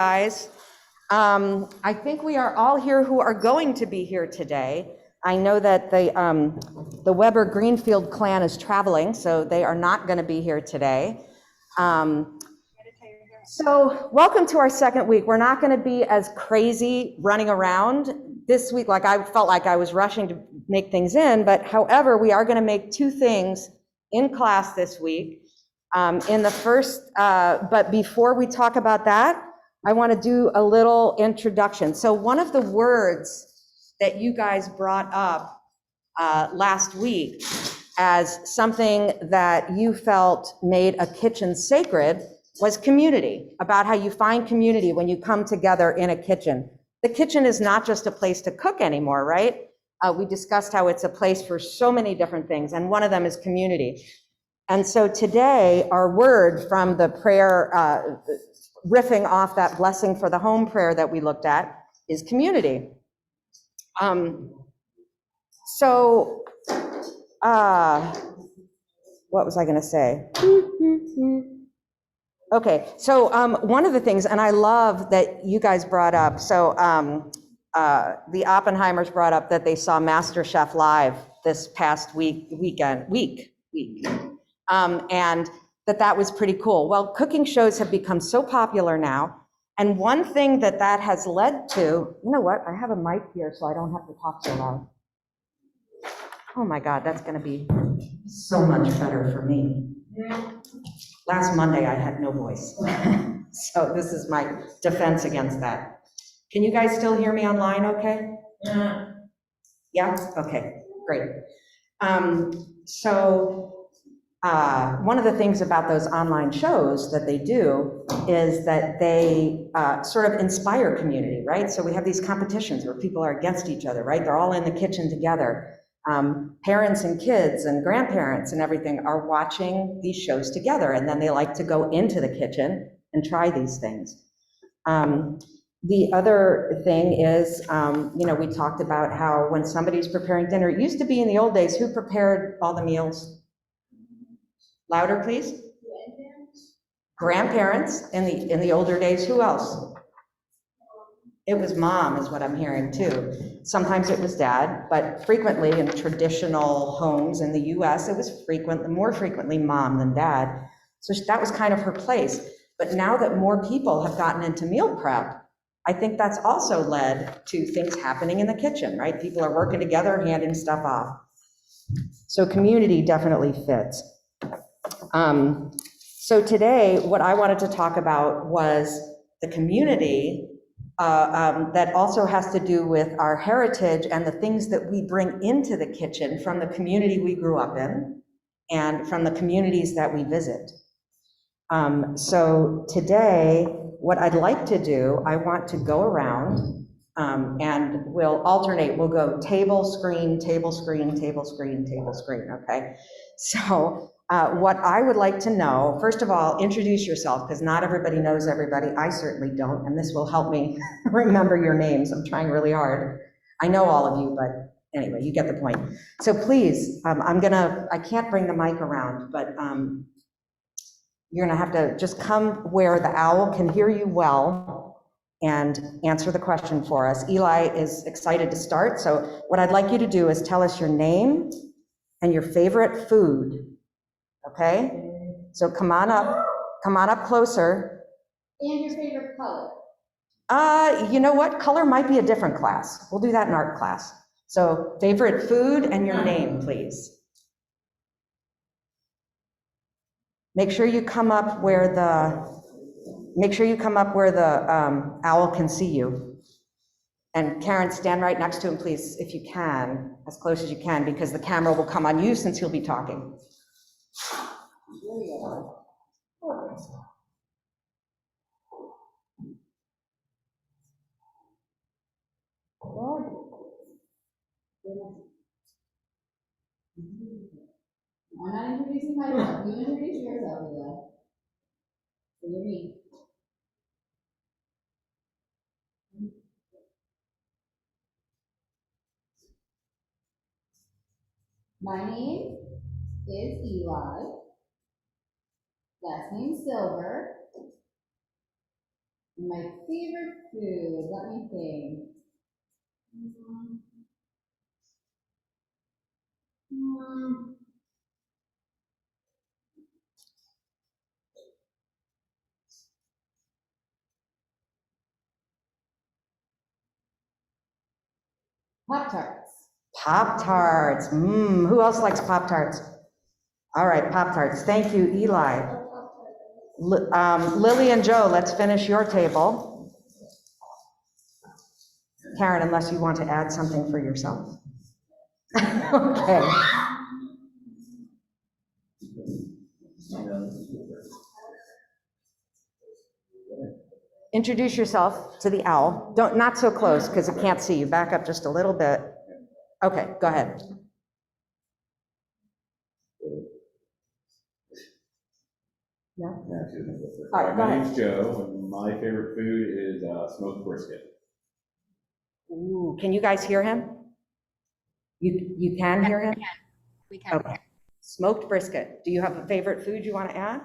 Guys, I think we are all here who are going to be here today. I know that the Weber Greenfield clan is traveling, so they are not going to be here today. So welcome to our second week. We're not going to be as crazy running around this week, like I felt like I was rushing to make things in, but however, we are going to make two things in class this week. But before we talk about that, I want to do a little introduction. So one of the words that you guys brought up last week as something that you felt made a kitchen sacred was community, about how you find community when you come together in a kitchen. The kitchen is not just a place to cook anymore, right? We discussed how it's a place for so many different things, and one of them is community. And so today, our word from the prayer, riffing off that blessing for the home prayer that we looked at, is community. What was I going to say? Okay, so one of the things, and I love that you guys brought up, so the Oppenheimers brought up that they saw MasterChef Live this past week, and that was pretty cool. Well, cooking shows have become so popular now, and one thing that has led to, you know what, I have a mic here so I don't have to talk so loud. Oh my God, that's gonna be so much better for me. Last Monday I had no voice, so this is my defense against that. Can you guys still hear me online okay? Yeah? Okay, great. One of the things about those online shows that they do is that they sort of inspire community, right? So we have these competitions where people are against each other, right? They're all in the kitchen together. Parents and kids and grandparents and everything are watching these shows together, and then they like to go into the kitchen and try these things. The other thing is, we talked about how when somebody's preparing dinner, it used to be in the old days, who prepared all the meals? Louder, please. Grandparents in the older days. Who else? It was mom, is what I'm hearing too. Sometimes it was dad, but frequently in traditional homes in the U.S., it was more frequently mom than dad. So that was kind of her place. But now that more people have gotten into meal prep, I think that's also led to things happening in the kitchen, right? People are working together, handing stuff off. So community definitely fits. So today, what I wanted to talk about was the community that also has to do with our heritage and the things that we bring into the kitchen from the community we grew up in and from the communities that we visit. So today, what I'd like to do, I want to go around and we'll alternate. We'll go table, screen, table, screen, table, screen, table, screen, okay? So what I would like to know, first of all, introduce yourself, because not everybody knows everybody. I certainly don't, and this will help me remember your names. I'm trying really hard. I know all of you, but anyway, you get the point. So please, I can't bring the mic around, but you're gonna have to just come where the owl can hear you well and answer the question for us. Eli is excited to start, so what I'd like you to do is tell us your name and your favorite food. Okay, so come on up closer. And your favorite color. You know what? Color might be a different class. We'll do that in art class. So favorite food and your name, please. Make sure you come up where the owl can see you. And Karen, stand right next to him, please, if you can, as close as you can, because the camera will come on you since he'll be talking. I'm not introducing myself. You introduce yourself, Eli. So you're me. My name is Eli. Last name Silver. My favorite food, let me think. Pop-Tarts. Pop-Tarts. Who else likes Pop-Tarts? All right, Pop-Tarts. Thank you, Eli. Lily and Joe, let's finish your table. Karen, unless you want to add something for yourself. Okay. Introduce yourself to the owl. Not so close because it can't see you. Back up just a little bit. Okay, go ahead. Yeah. All right, go my ahead. name's Joe, and my favorite food is smoked brisket. Ooh, can you guys hear him? You can hear him? We can. Okay. Smoked brisket. Do you have a favorite food you want to add?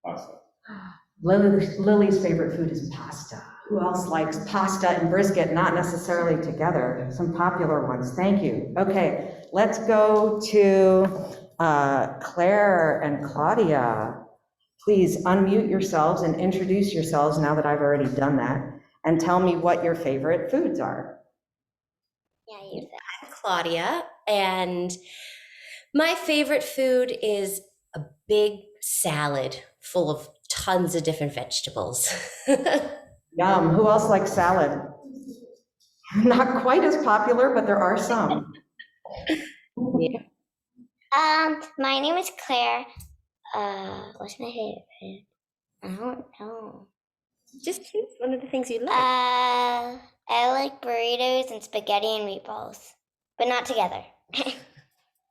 Pasta. Lily's favorite food is pasta. Who else likes pasta and brisket, not necessarily together? Some popular ones. Thank you. Okay, let's go to Claire and Claudia. Please unmute yourselves and introduce yourselves now that I've already done that, and tell me what your favorite foods are. Yeah, I'm Claudia, and my favorite food is a big salad full of tons of different vegetables. Yum. Who else likes salad? Not quite as popular, but there are some. Yeah. My name is Claire. What's my favorite food? I don't know. Just choose one of the things you like. I like burritos and spaghetti and meatballs, but not together.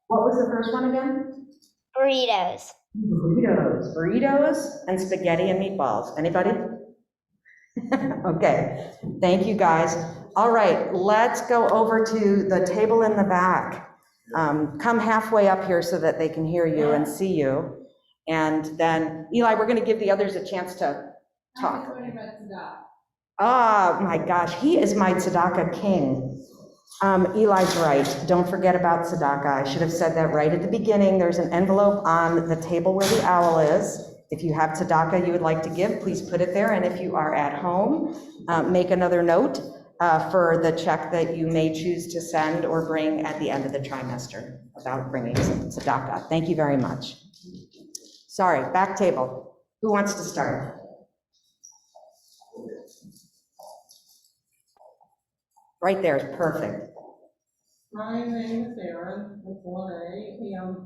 What was the first one again? Burritos. Burritos and spaghetti and meatballs. Anybody? Okay, thank you guys. All right, let's go over to the table in the back. Come halfway up here so that they can hear you and see you. And then, Eli, we're going to give the others a chance to talk. Oh my gosh, he is my tzedakah king. Eli's right. Don't forget about tzedakah. I should have said that right at the beginning. There's an envelope on the table where the owl is. If you have tzedakah you would like to give, please put it there. And if you are at home, make another note for the check that you may choose to send or bring at the end of the trimester about bringing tzedakah. Thank you very much. Sorry, back table. Who wants to start? Right there is perfect. My name is Erin, with one A, and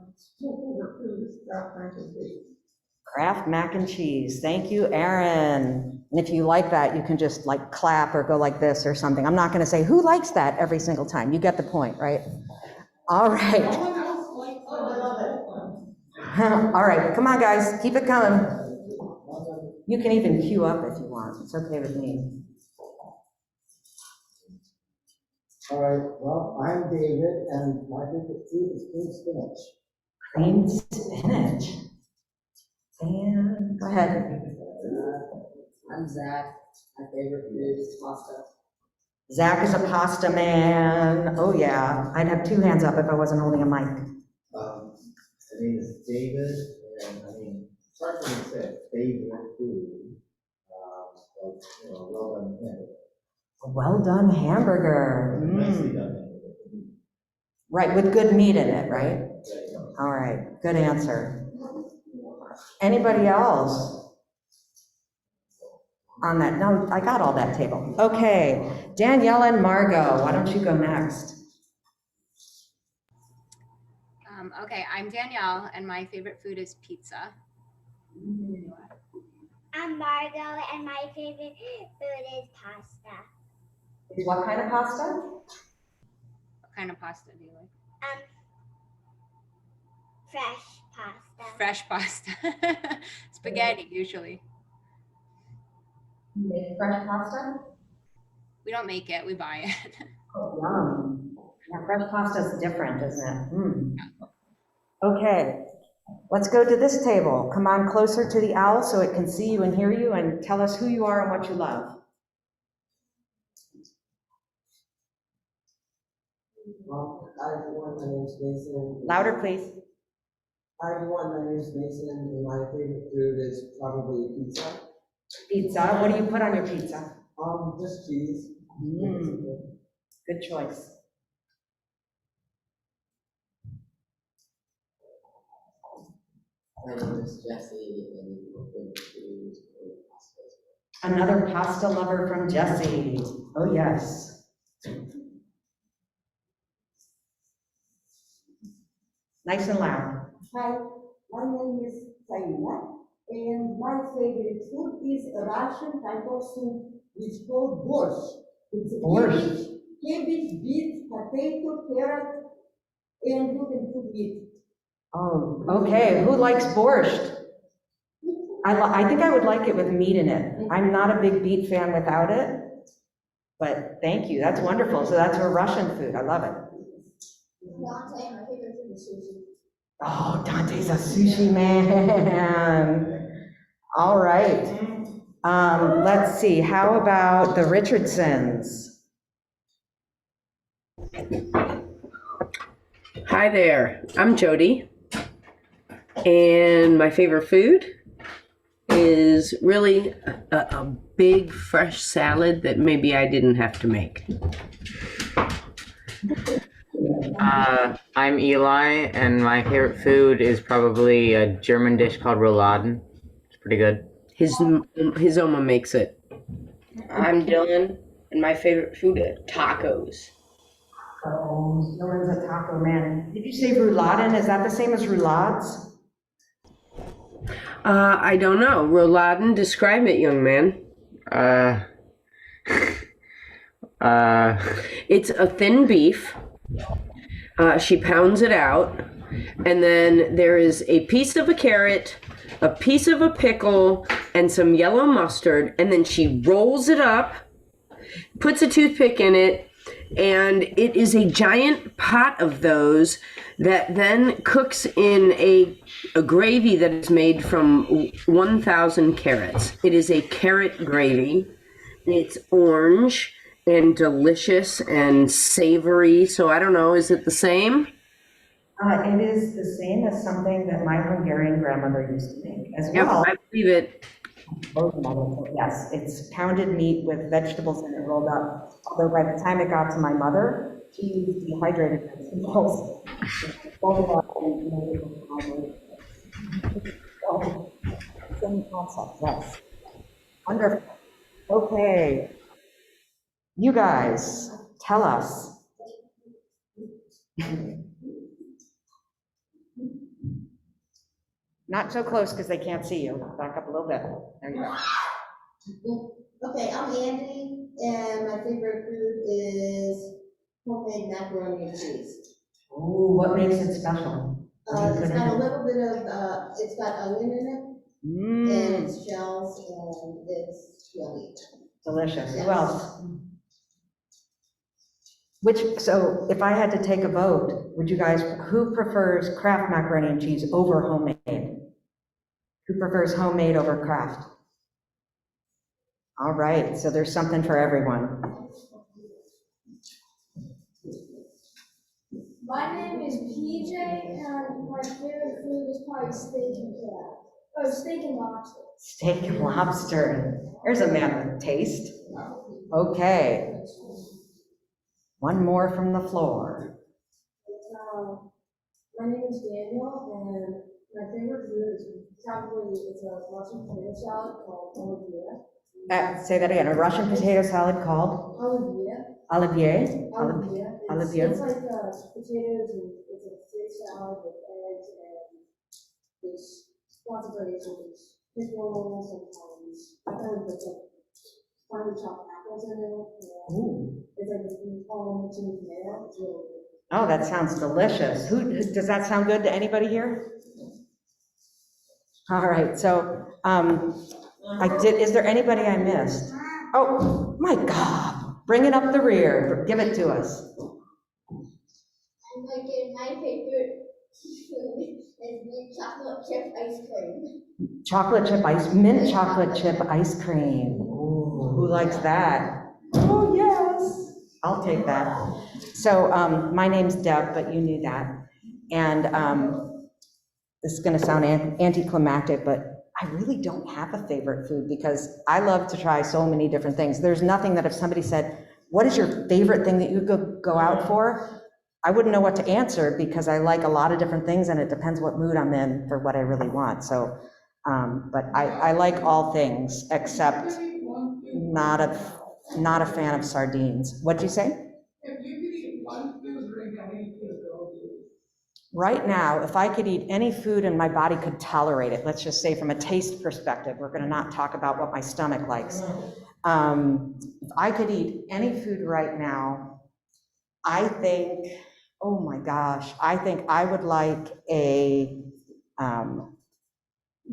favorite food is Kraft mac and cheese. Kraft mac and cheese. Thank you, Erin. And if you like that, you can just like clap or go like this or something. I'm not going to say who likes that every single time. You get the point, right? All right. No one else likes it. I love it. All right, come on, guys, keep it coming. You can even queue up if you want. It's okay with me. All right, well, I'm David, and my favorite food is green spinach. Cream spinach. And go ahead. I'm Zach. My favorite food is pasta. Zach is a pasta man. Oh yeah, I'd have two hands up if I wasn't holding a mic. My name is David, and it's hard for me to say favorite food. Well done hamburger. A well-done hamburger. Nicely done hamburger. Right, with good meat in it, right? Yeah. All right, good answer. Anybody else on that? No, I got all that table. Okay, Danielle and Margot, why don't you go next? Okay, I'm Danielle, and my favorite food is pizza. I'm Margot, and my favorite food is pasta. What kind of pasta? What kind of pasta do you like? Fresh pasta. Fresh pasta. Spaghetti, usually. You make fresh pasta? We don't make it, we buy it. Oh, yum. Yeah, fresh pasta is different, isn't it? Okay, let's go to this table. Come on closer to the owl so it can see you and hear you, and tell us who you are and what you love. Hi everyone, my name is Mason. Louder, please. Hi everyone, my name is Mason, and my favorite food is probably pizza. Pizza, what do you put on your pizza? Just cheese. Good choice. My name is Jesse, and my favorite food is pasta. Another pasta lover from Jesse. Oh, yes. Nice and loud. Hi, my name is Tahini, and my favorite food is a Russian type of soup, which is called borscht. It's Borscht. cabbage, beet, potato, carrot, and you can put meat. Oh, okay. Who likes borscht? I think I would like it with meat in it. I'm not a big beet fan without it, but thank you. That's wonderful. So that's a Russian food. I love it. Dante, my favorite food is sushi. Oh, Dante's a sushi man. All right. Let's see. How about the Richardsons? Hi there, I'm Jody, and my favorite food is really a big fresh salad that maybe I didn't have to make. I'm Eli, and my favorite food is probably a German dish called Rouladen. It's pretty good. His Oma makes it. I'm Dylan, and my favorite food is tacos. Oh, Dylan's a taco man. Did you say rouladen? Is that the same as roulades? I don't know. Rouladen, describe it, young man. It's a thin beef. She pounds it out, and then there is a piece of a carrot, a piece of a pickle, and some yellow mustard, and then she rolls it up, puts a toothpick in it, and it is a giant pot of those that then cooks in a gravy that is made from 1,000 carrots. It is a carrot gravy. It's orange and delicious and savory. So I don't know, is it the same? It is the same as something that my Hungarian grandmother used to make as well. Yep, I believe it. Yes, it's pounded meat with vegetables in it rolled up. Although by the time it got to my mother, she used dehydrated vegetables. Rolled it up and made it with dehydrated. So, same concept, yes. Wonderful. Okay. You guys, tell us. Not so close because they can't see you. Back up a little bit. There you go. Okay, I'm Andy, and my favorite food is homemade macaroni and cheese. Oh, what makes it special? It's got a little bit of, it's got onion in it, and it's shells, and it's yummy. Delicious. Yes. Who else? So if I had to take a vote, would you guys, who prefers Kraft macaroni and cheese over homemade? Who prefers homemade over Kraft? All right, so there's something for everyone. My name is PJ, and my favorite food is probably steak and crab. Oh, steak and lobster. Steak and lobster. There's a man with taste. Okay. One more from the floor. My name is Daniel, and my favorite food is probably it's a Russian potato salad called Olivier. Say that again. A Russian potato salad called? Olivier. Olivier? Olivier. Olivier. It's like potatoes, and it's a steak salad with eggs, and there's lots of variations. Pickles, sometimes I kind of put like finely chopped apples in it. Ooh. It's like all mixed in tomato. It's really good. Oh, that sounds delicious. Does that sound good to anybody here? All right, so is there anybody I missed? Oh, my God, bring it up the rear, give it to us. I'm like, my favorite is mint chocolate chip ice cream. Mint chocolate chip ice cream. Ooh, who likes that? Oh, yes, I'll take that. So my name's Deb, but you knew that. And this is gonna sound anticlimactic, but I really don't have a favorite food because I love to try so many different things. There's nothing that if somebody said, what is your favorite thing that you could go out for? I wouldn't know what to answer because I like a lot of different things and it depends what mood I'm in for what I really want. So, but I like all things except not a fan of sardines. What'd you say? If you could eat one food drink, how many food go you? Right now, if I could eat any food and my body could tolerate it, let's just say from a taste perspective, we're gonna not talk about what my stomach likes. If I could eat any food right now, I think, oh my gosh, I think I would like a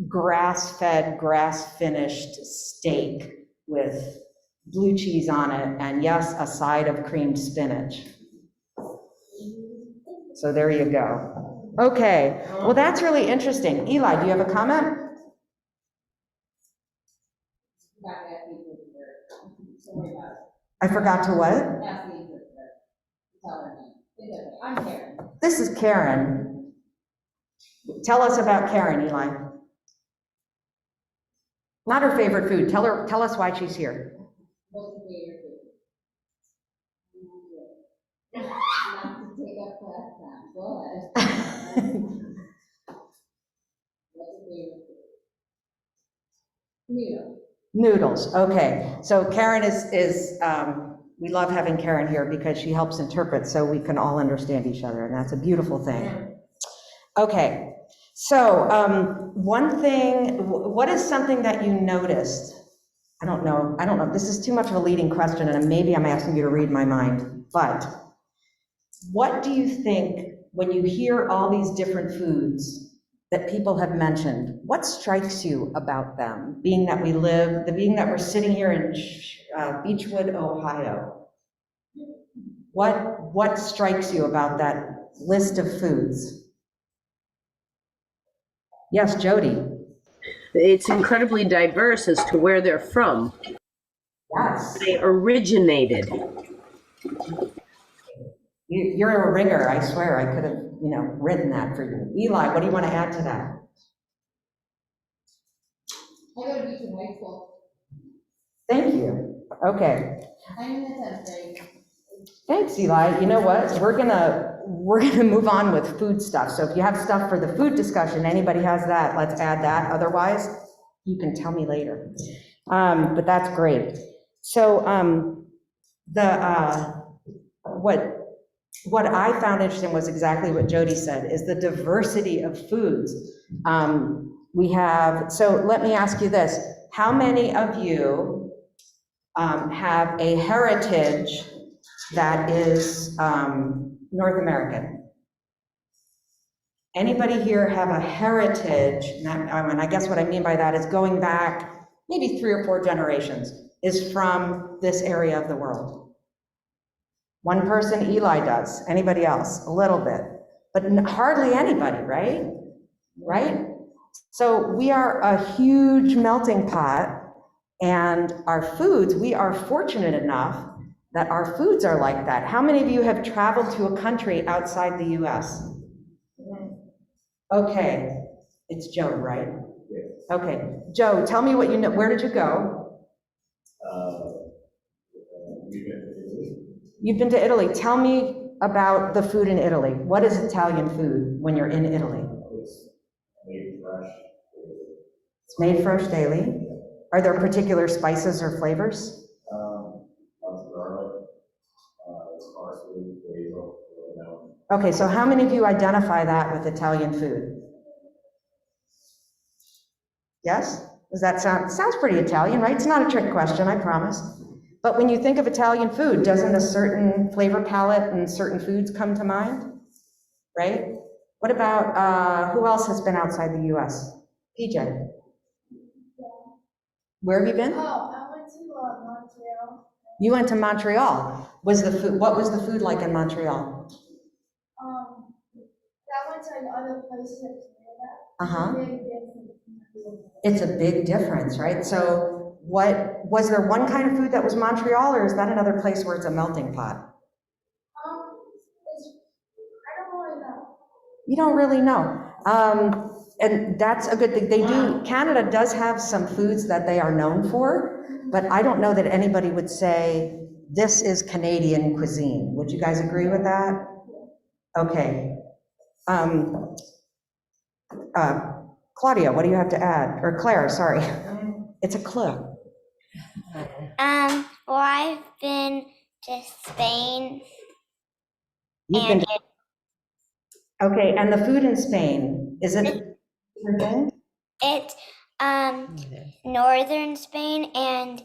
grass-fed, grass-finished steak with blue cheese on it, and yes, a side of creamed spinach. So there you go. Okay, well, that's really interesting. Eli, do you have a comment? I forgot to what? I'm Karen. This is Karen. Tell us about Karen, Eli. Not her favorite food. Tell us why she's here. What's your favorite food? Not to take up class time. Go ahead. What's your favorite food? Noodles. Noodles, okay. So Karen is we love having Karen here because she helps interpret so we can all understand each other, and that's a beautiful thing. Okay, so one thing, what is something that you noticed? I don't know, this is too much of a leading question, and maybe I'm asking you to read my mind, but what do you think when you hear all these different foods that people have mentioned, what strikes you about them, being that we're sitting here in Beechwood, Ohio? What strikes you about that list of foods? Yes, Jody. It's incredibly diverse as to where they're from. Yes. They originated. You're a ringer, I swear. I could have, written that for you. Eli, what do you want to add to that? I go to Beechwood High School. Thank you. Okay. I'm in the 10th grade. Thanks, Eli. You know what? We're gonna move on with food stuff. So if you have stuff for the food discussion, anybody has that, let's add that. Otherwise, you can tell me later. But that's great. So what I found interesting was exactly what Jody said, is the diversity of foods. So let me ask you this. How many of you have a heritage that is North American? Anybody here have a heritage, and I guess what I mean by that is going back maybe 3 or 4 generations, is from this area of the world? One person, Eli does. Anybody else? A little bit, but hardly anybody, right? Right? So we are a huge melting pot, and our foods, we are fortunate enough that our foods are like that. How many of you have traveled to a country outside the US? Okay, it's Joe, right? Okay, Joe, tell me what you know. Where did you go? We've been to Italy. You've been to Italy. Tell me about the food in Italy. What is Italian food when you're in Italy? It's made fresh. It's made fresh daily. Are there particular spices or flavors? Lots of garlic, parsley, basil, oregano. Okay, so how many of you identify that with Italian food? Yes? Does that sounds pretty Italian, right? It's not a trick question, I promise. But when you think of Italian food, doesn't a certain flavor palette and certain foods come to mind? Right? What about, who else has been outside the US? PJ? Where have you been? Oh, I went to Montreal. You went to Montreal. What was the food like in Montreal? That went to like other places in Canada. Uh-huh. Big difference. It's a big difference, right? So what, was there one kind of food that was Montreal, or is that another place where it's a melting pot? I don't really know. You don't really know. And that's a good thing. They do, Canada does have some foods that they are known for, but I don't know that anybody would say, this is Canadian cuisine. Would you guys agree with that? Okay. Claudia, what do you have to add? Or Claire, sorry. It's a clue. Well, I've been to Spain. You've been to, okay, and the food in Spain, is it? It's northern Spain, and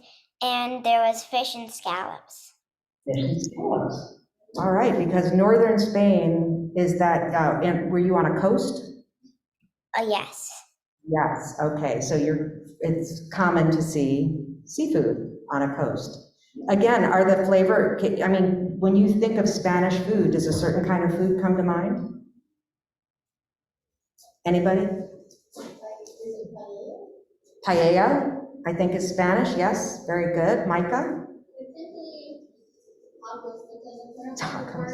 there was fish and scallops. Fish and scallops. All right, because northern Spain is that, and were you on a coast? Yes. Yes, okay, so it's common to see seafood on a coast. Again, are the flavor, I mean, when you think of Spanish food, does a certain kind of food come to mind? Anybody? Paella, I think is Spanish, yes, very good. Micah? Tacos.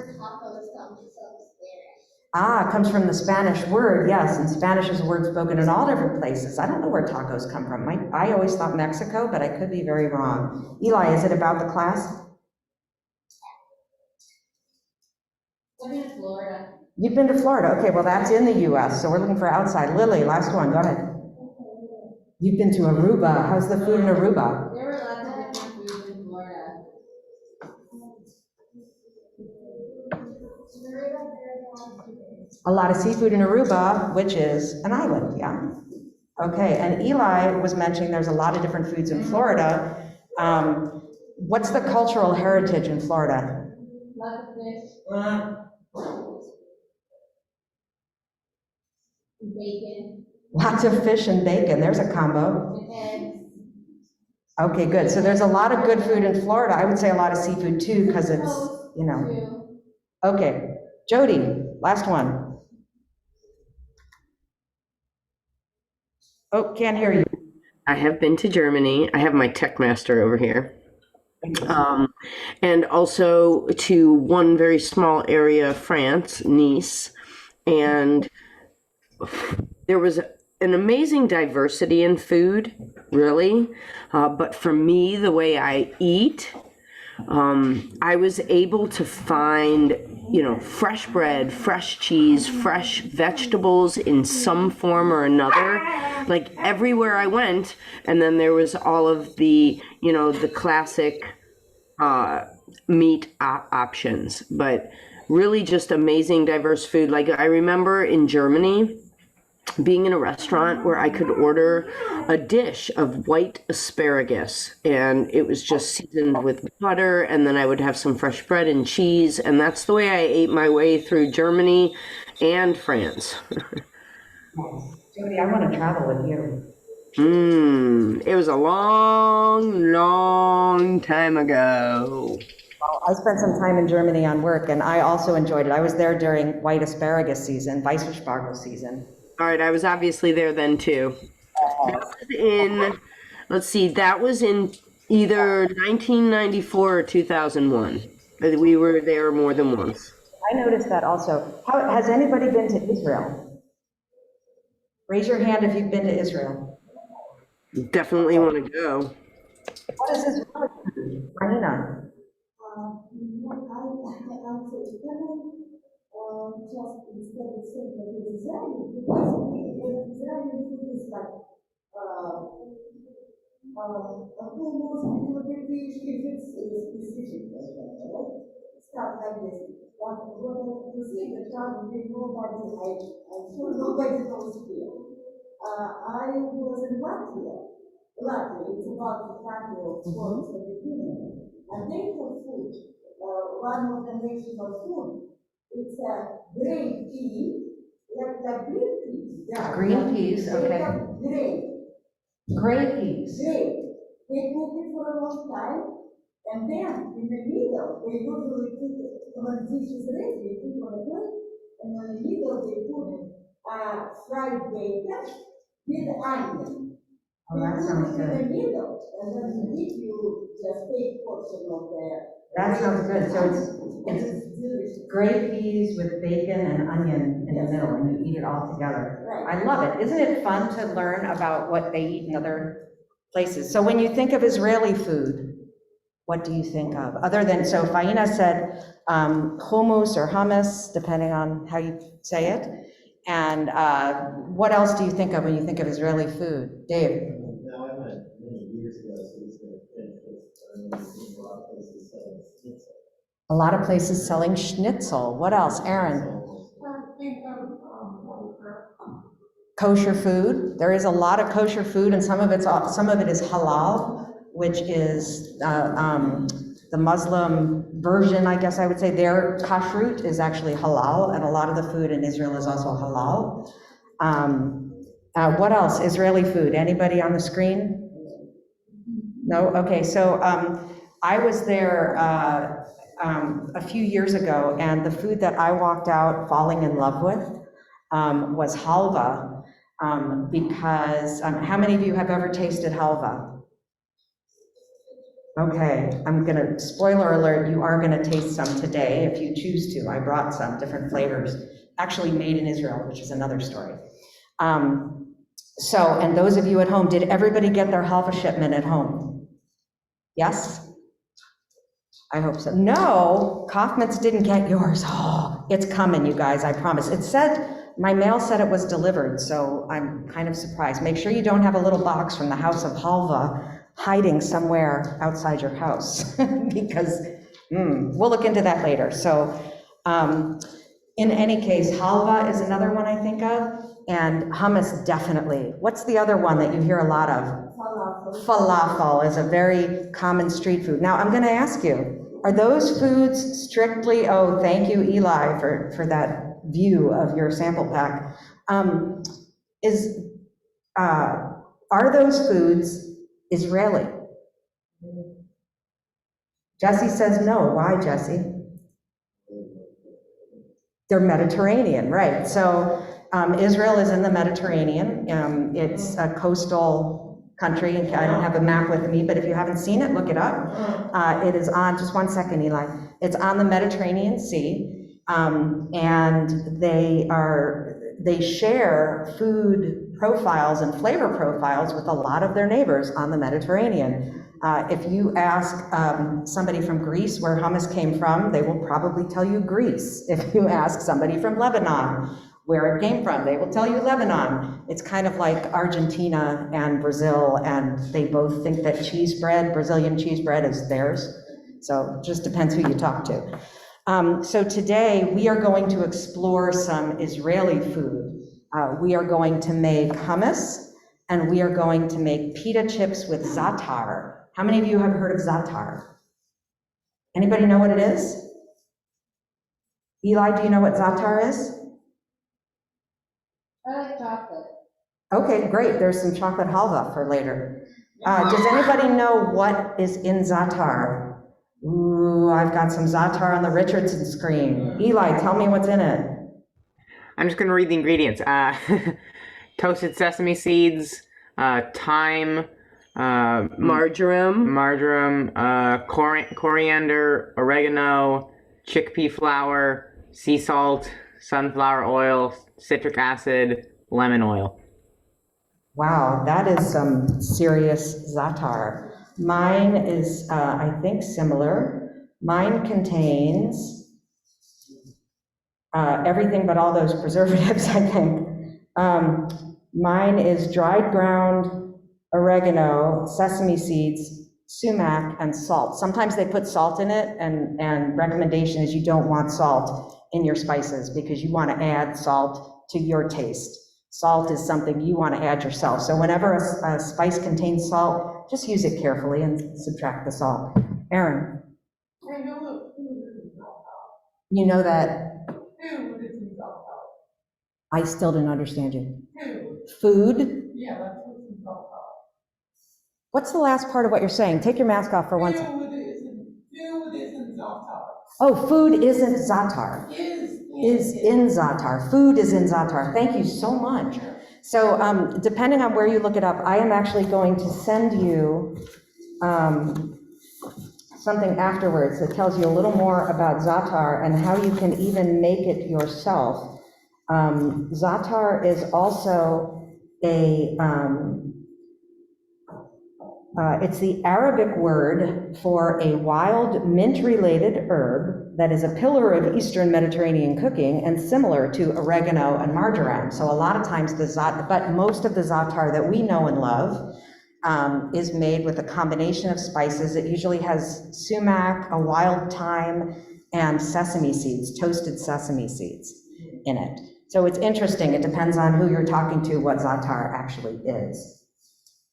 Ah, it comes from the Spanish word, yes, and Spanish is a word spoken in all different places. I don't know where tacos come from. I always thought Mexico, but I could be very wrong. Eli, is it about the class? I've been to Florida. You've been to Florida, okay, well that's in the US, so we're looking for outside. Lily, last one, go ahead. You've been to Aruba, how's the food in Aruba? There were lots of different foods in Florida. A lot of seafood in Aruba, which is an island, yeah. Okay, and Eli was mentioning there's a lot of different foods in Florida. What's the cultural heritage in Florida? Lots of fish. Bacon. Lots of fish and bacon, there's a combo. And eggs. Okay, good, so there's a lot of good food in Florida. I would say a lot of seafood too, because it's, you know. Okay, Jody, last one. Oh, can't hear you. I have been to Germany. I have my tech master over here. And also to one very small area, France, Nice. And there was an amazing diversity in food, really. But for me, the way I eat, I was able to find, fresh bread, fresh cheese, fresh vegetables in some form or another, like everywhere I went. And then there was all of the, the classic meat options, but really just amazing diverse food. Like I remember in Germany, being in a restaurant where I could order a dish of white asparagus, and it was just seasoned with butter, and then I would have some fresh bread and cheese, and that's the way I ate my way through Germany and France. Jody, I want to travel with you. It was a long, long time ago. Well, I spent some time in Germany on work, and I also enjoyed it. I was there during white asparagus season, Weissenspargel season. All right, I was obviously there then too. That was in either 1994 or 2001. We were there more than once. I noticed that also. Has anybody been to Israel? Raise your hand if you've been to Israel. Definitely want to go. What is Israel? Marina? Just instead of saying that it is Israeli, because Israeli food is like hummus, fish, if it's specific, right? Stuff like this. But when you see the child, I'm sure nobody knows here. I was in Latvia. It's about 5 years old from the beginning. And they have food, one of the national food. It's a green pea, like green peas. Yeah. Green peas, okay. Gray peas. Gray. They cook it for a long time, and then in the middle, they usually put, when the dish is ready, they put on a plate, and on the middle they put fried bacon with onion. Oh, that sounds In the good. middle, and then if you just take portion of that. That sounds good. So it's delicious. gray peas with bacon and onion in the middle, and you eat it all together. Right. I love it. Isn't it fun to learn about what they eat in other places? So when you think of Israeli food, what do you think of? Other than, so Faina said hummus or hummus, depending on how you say it. And what else do you think of when you think of Israeli food? Dave? Now, I went many years ago, so it's going to finish this. I remember seeing a lot of places selling schnitzel. A lot of places selling schnitzel. What else? Aaron? Kosher food. There is a lot of kosher food, and some of it is halal, which is the Muslim version, I guess I would say. Their kashrut is actually halal, and a lot of the food in Israel is also halal. What else? Israeli food. Anybody on the screen? No? Okay, so I was there a few years ago, and the food that I walked out falling in love with was halva, because how many of you have ever tasted halva? Okay, I'm gonna, spoiler alert, you are gonna taste some today if you choose to. I brought some different flavors, actually made in Israel, which is another story. And those of you at home, did everybody get their halva shipment at home? Yes? I hope so. No, Kaufman's didn't get yours. Oh, it's coming, you guys, I promise. It said, my mail said it was delivered, so I'm kind of surprised. Make sure you don't have a little box from the House of Halva hiding somewhere outside your house, because we'll look into that later. So in any case, halva is another one I think of, and hummus definitely. What's the other one that you hear a lot of? Falafel. Falafel is a very common street food. Now, I'm gonna ask you, are those foods strictly, oh, thank you, Eli, for that view of your sample pack. Are those foods Israeli? Jesse says no. Why, Jesse? They're Mediterranean, right? So Israel is in the Mediterranean. It's a coastal country. I don't have a map with me, but if you haven't seen it, look it up. It is on, just one second, Eli. It's on the Mediterranean Sea, and they share food profiles and flavor profiles with a lot of their neighbors on the Mediterranean. If you ask somebody from Greece where hummus came from, they will probably tell you Greece. If you ask somebody from Lebanon where it came from, they will tell you Lebanon. It's kind of like Argentina and Brazil, and they both think that cheese bread, Brazilian cheese bread, is theirs. So it just depends who you talk to. So today we are going to explore some Israeli food. We are going to make hummus, and we are going to make pita chips with zatar. How many of you have heard of zatar? Anybody know what it is? Eli, do you know what zatar is? I like chocolate. Okay, great. There's some chocolate halva for later. Does anybody know what is in zatar? Ooh, I've got some zatar on the Richardson screen. Eli, tell me what's in it. I'm just going to read the ingredients. Toasted sesame seeds, thyme, marjoram, coriander, oregano, chickpea flour, sea salt, sunflower oil, citric acid, lemon oil. Wow, that is some serious zatar. Mine is, I think, similar. Mine contains everything but all those preservatives, I think. Mine is dried ground oregano, sesame seeds, sumac, and salt. Sometimes they put salt in it, and recommendation is you don't want salt in your spices because you want to add salt to your taste. Salt is something you want to add yourself. So whenever a spice contains salt, just use it carefully and subtract the salt. Aaron? I know what food is about. You know that? Food is about. I still didn't understand you. Food. Food? Yeah, that's what it's about. What's the last part of what you're saying? Take your mask off for one second. Food isn't zatar. Oh, food isn't zatar. Is is in Zatar. Food is in Zatar. Thank you so much. So depending on where you look it up, I am actually going to send you something afterwards that tells you a little more about Zatar and how you can even make it yourself. Zatar is also it's the Arabic word for a wild mint-related herb that is a pillar of Eastern Mediterranean cooking and similar to oregano and marjoram. So a lot of times but most of the Zatar that we know and love is made with a combination of spices. It usually has sumac, a wild thyme, and sesame seeds, toasted sesame seeds in it. So it's interesting. It depends on who you're talking to, what Zatar actually is.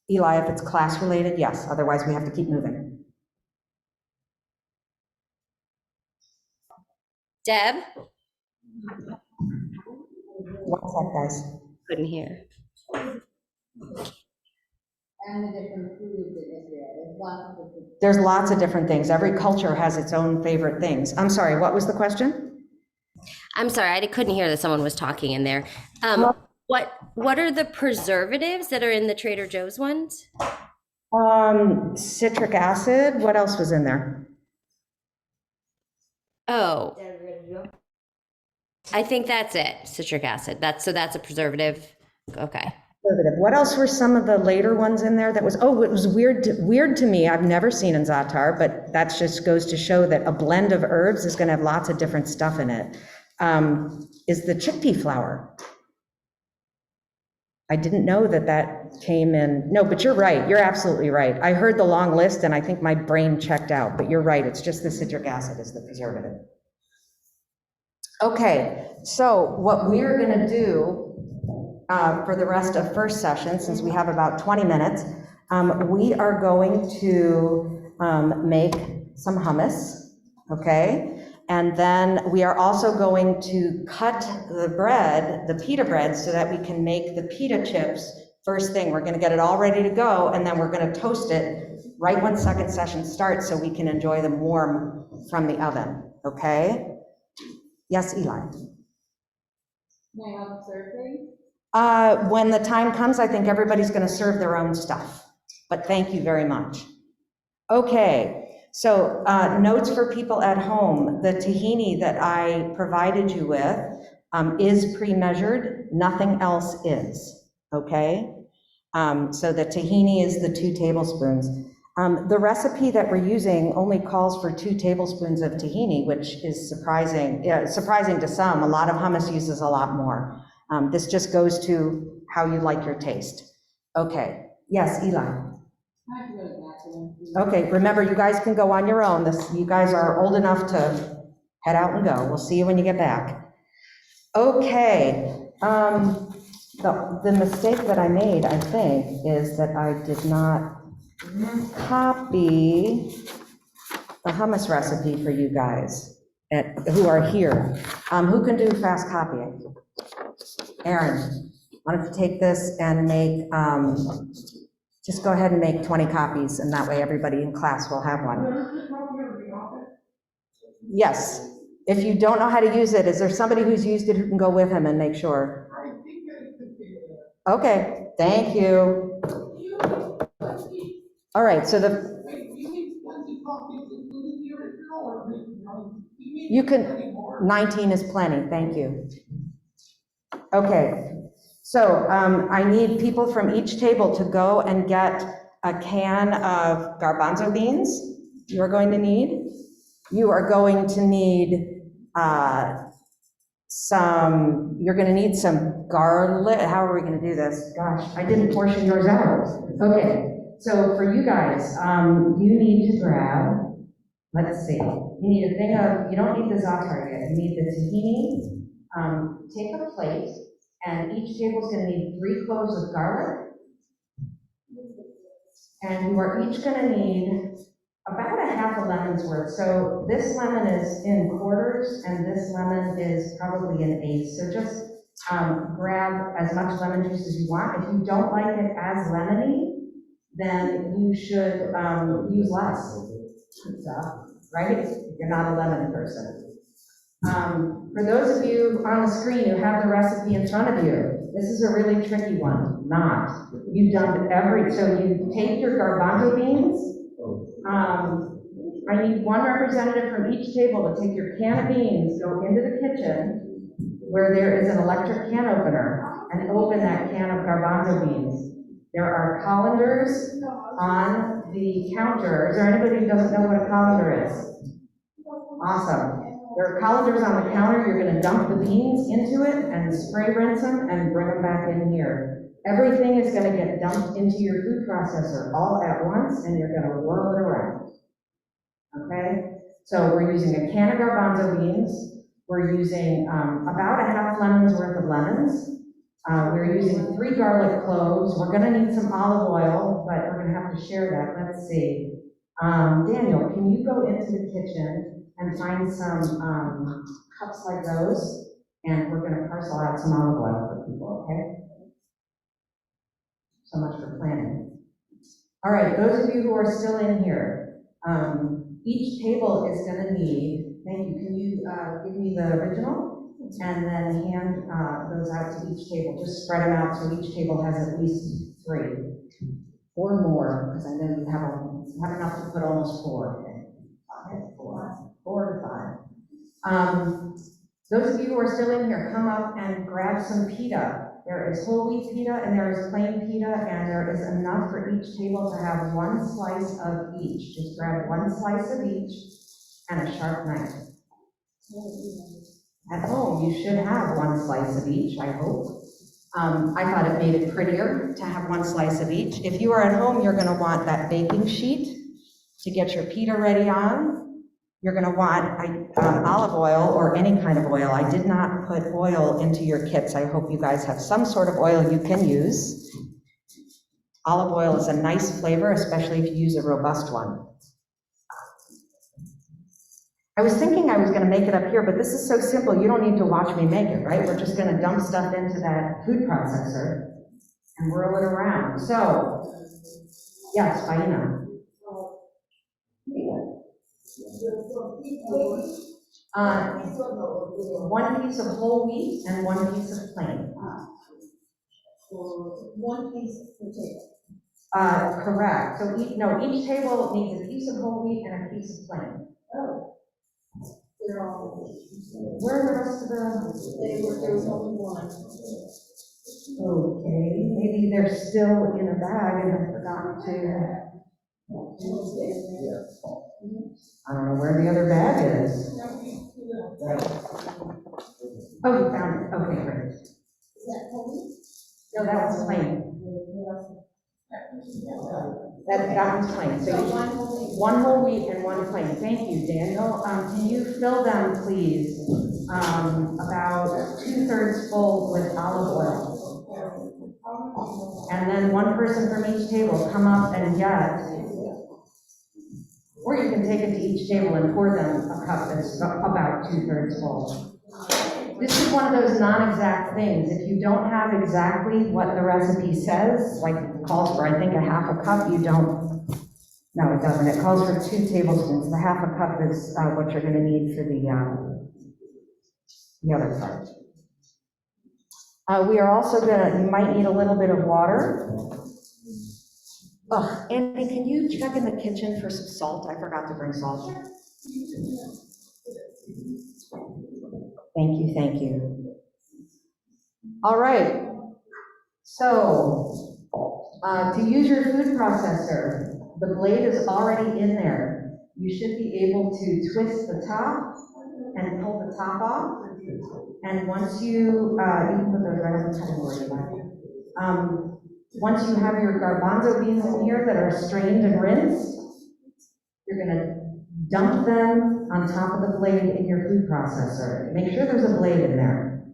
Eli, if it's class related, yes. Otherwise, we have to keep moving. Deb? What's that, guys? Couldn't hear. And the different foods in Israel. There's lots of different things. Every culture has its own favorite things. I'm sorry, what was the question? I'm sorry, I couldn't hear that someone was talking in there. What are the preservatives that are in the Trader Joe's ones? Citric acid. What else was in there? Oh, I think that's it. Citric acid. That's a preservative. Okay. Preservative. What else were some of the later ones in there that was, it was weird to me. I've never seen in Zatar, but that just goes to show that a blend of herbs is going to have lots of different stuff in it. Is the chickpea flour. I didn't know that came in. No, but you're right. You're absolutely right. I heard the long list and I think my brain checked out, but you're right. It's just the citric acid is the preservative. Okay, so what we're going to do for the rest of first session, since we have about 20 minutes, we are going to make some hummus, okay? And then we are also going to cut the bread, the pita bread, so that we can make the pita chips first thing. We're gonna get it all ready to go, and then we're gonna toast it right when second session starts so we can enjoy them warm from the oven, okay? Yes, Eli? May I help serving? When the time comes, I think everybody's gonna serve their own stuff, but thank you very much. Okay. So notes for people at home, the tahini that I provided you with is pre-measured, nothing else is, okay? So the tahini is the 2 tablespoons. The recipe that we're using only calls for 2 tablespoons of tahini, which is surprising to some. A lot of hummus uses a lot more. This just goes to how you like your taste. Okay, yes, Eli. Okay, remember, you guys can go on your own. You guys are old enough to head out and go. We'll see you when you get back. Okay, the mistake that I made, I think, is that I did not copy the hummus recipe for you guys who are here. Who can do fast copying? Aaron, why don't you take this and make, just go ahead and make 20 copies, and that way everybody in class will have one. Yes. If you don't know how to use it, is there somebody who's used it who can go with him and make sure? Okay, thank you. All right, so you can, 19 is plenty, thank you. Okay. So I need people from each table to go and get a can of garbanzo beans you are going to need. You are going to need you're going to need some garlic. How are we going to do this? Gosh, I didn't portion yours out. Okay, so for you guys, you need to grab, let's see, you need a thing of, you don't need the Zatar yet, you need the tahini. Take a plate. And each table is going to need 3 cloves of garlic. And you are each going to need about a half a lemon's worth. So this lemon is in quarters, and this lemon is probably an eighth. So just grab as much lemon juice as you want. If you don't like it as lemony, then you should use less, right? You're not a lemon person. For those of you on the screen who have the recipe in front of you, this is a really tricky one. Not. You dump so you take your garbanzo beans. I need one representative from each table to take your can of beans, go into the kitchen where there is an electric can opener, and open that can of garbanzo beans. There are colanders on the counter. Is there anybody who doesn't know what a colander is? Awesome. There are colanders on the counter. You're going to dump the beans into it and spray rinse them and bring them back in here. Everything is going to get dumped into your food processor all at once, and you're going to whirl it around. Okay? So we're using a can of garbanzo beans. We're using about a half lemon's worth of lemons. We're using 3 garlic cloves. We're going to need some olive oil, but we're going to have to share that. Let's see. Daniel, can you go into the kitchen and find some cups like those? And we're going to parcel out some olive oil for people, okay? So much for planning. All right, those of you who are still in here, each table is going to need, thank you, can you give me the original? And then hand those out to each table. Just spread them out so each table has at least 3 or more, because I know you have enough to put almost 4. Okay. 4 to 5. Those of you who are still in here, come up and grab some pita. There is whole wheat pita and there is plain pita, and there is enough for each table to have 1 slice of each. Just grab 1 slice of each and a sharp knife. At home, you should have 1 slice of each, I hope. I thought it made it prettier to have 1 slice of each. If you are at home, you're going to want that baking sheet to get your pita ready on. You're going to want olive oil or any kind of oil. I did not put oil into your kits. I hope you guys have some sort of oil you can use. Olive oil is a nice flavor, especially if you use a robust one. I was thinking I was going to make it up here, but this is so simple, you don't need to watch me make it, right? We're just going to dump stuff into that food processor and whirl it around. So, yes, Faina. 1 piece of whole wheat and 1 piece of plain. 1 piece per table. Correct. So each table needs a piece of whole wheat and a piece of plain. Oh. They're all. Where are the rest of the? There was only 1. Okay, maybe they're still in a bag and I forgot to. I don't know where the other bag is. Oh, you found it. Okay, great. No, that was plain. That one's plain. So 1 whole wheat and 1 plain. Thank you, Daniel. Can you fill them, please, about 2/3 full with olive oil? And then 1 person from each table come up and get, or you can take it to each table and pour them a cup that's about 2/3 full. This is one of those non-exact things. If you don't have exactly what the recipe says, like it calls for, I think, a half a cup, you don't, no, it doesn't. It calls for 2 tablespoons. The half a cup is what you're going to need for the other part. We are also you might need a little bit of water. Andy, can you check in the kitchen for some salt? I forgot to bring salt. Thank you, thank you. All right, so to use your food processor, the blade is already in there. You should be able to twist the top and pull the top off. And once you can put those right on the cutting board. Once you have your garbanzo beans in here that are strained and rinsed, you're going to dump them on top of the blade in your food processor. Make sure there's a blade in there.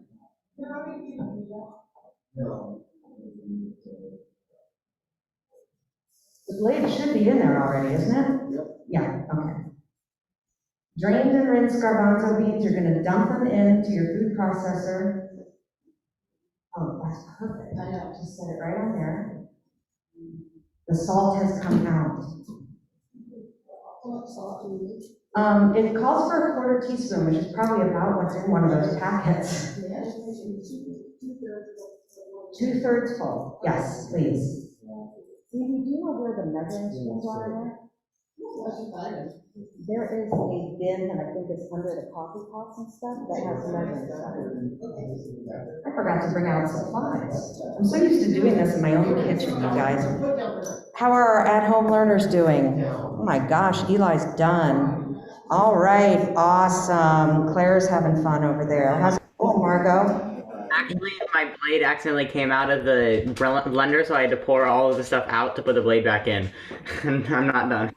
The blade should be in there already, isn't it? Yep. Yeah, okay. Drained and rinsed garbanzo beans, you're going to dump them into your food processor. Oh, that's perfect. I just set it right on there. The salt has come out. It calls for a quarter teaspoon, which is probably about what's in one of those packets. 2/3 full, yes, please. Do you know where the measuring spoons are? There is a bin, and I think it's under the coffee pots and stuff, that has measuring stuff. I forgot to bring out supplies. I'm so used to doing this in my own kitchen, you guys. How are our at-home learners doing? Oh my gosh, Eli's done. All right, awesome. Claire's having fun over there. How's it going, Margot? Actually, my blade accidentally came out of the blender, so I had to pour all of the stuff out to put the blade back in. I'm not done.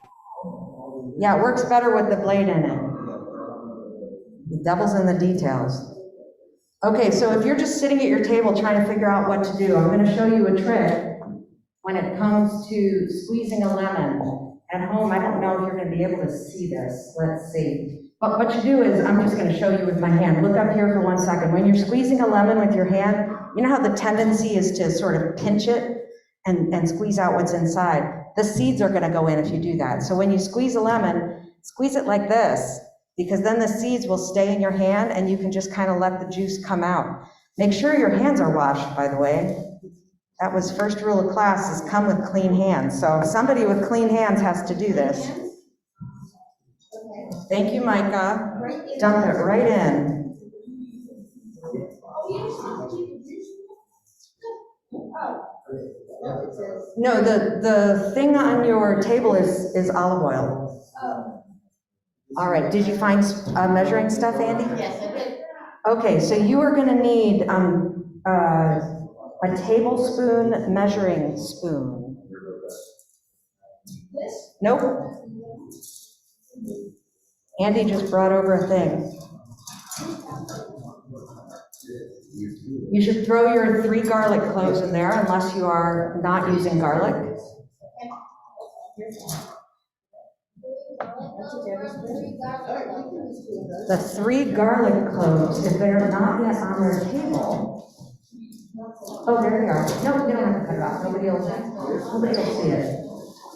Yeah, it works better with the blade in it. The devil's in the details. Okay, so if you're just sitting at your table trying to figure out what to do, I'm going to show you a trick when it comes to squeezing a lemon. At home, I don't know if you're going to be able to see this. Let's see. But what you do is, I'm just going to show you with my hand. Look up here for 1 second. When you're squeezing a lemon with your hand, you know how the tendency is to sort of pinch it and squeeze out what's inside? The seeds are going to go in if you do that. So when you squeeze a lemon, squeeze it like this, because then the seeds will stay in your hand and you can just kind of let the juice come out. Make sure your hands are washed, by the way. That was first rule of class, is come with clean hands. So somebody with clean hands has to do this. Thank you, Micah. Dump it right in. No, the thing on your table is olive oil. All right, did you find measuring stuff, Andy? Yes, I did. Okay, so you are gonna need a tablespoon measuring spoon. Nope. Andy just brought over a thing. You should throw your 3 garlic cloves in there unless you are not using garlic. The 3 garlic cloves, if they're not yet on their table. Oh, there they are. No, you don't have to cut it off. Nobody will see it.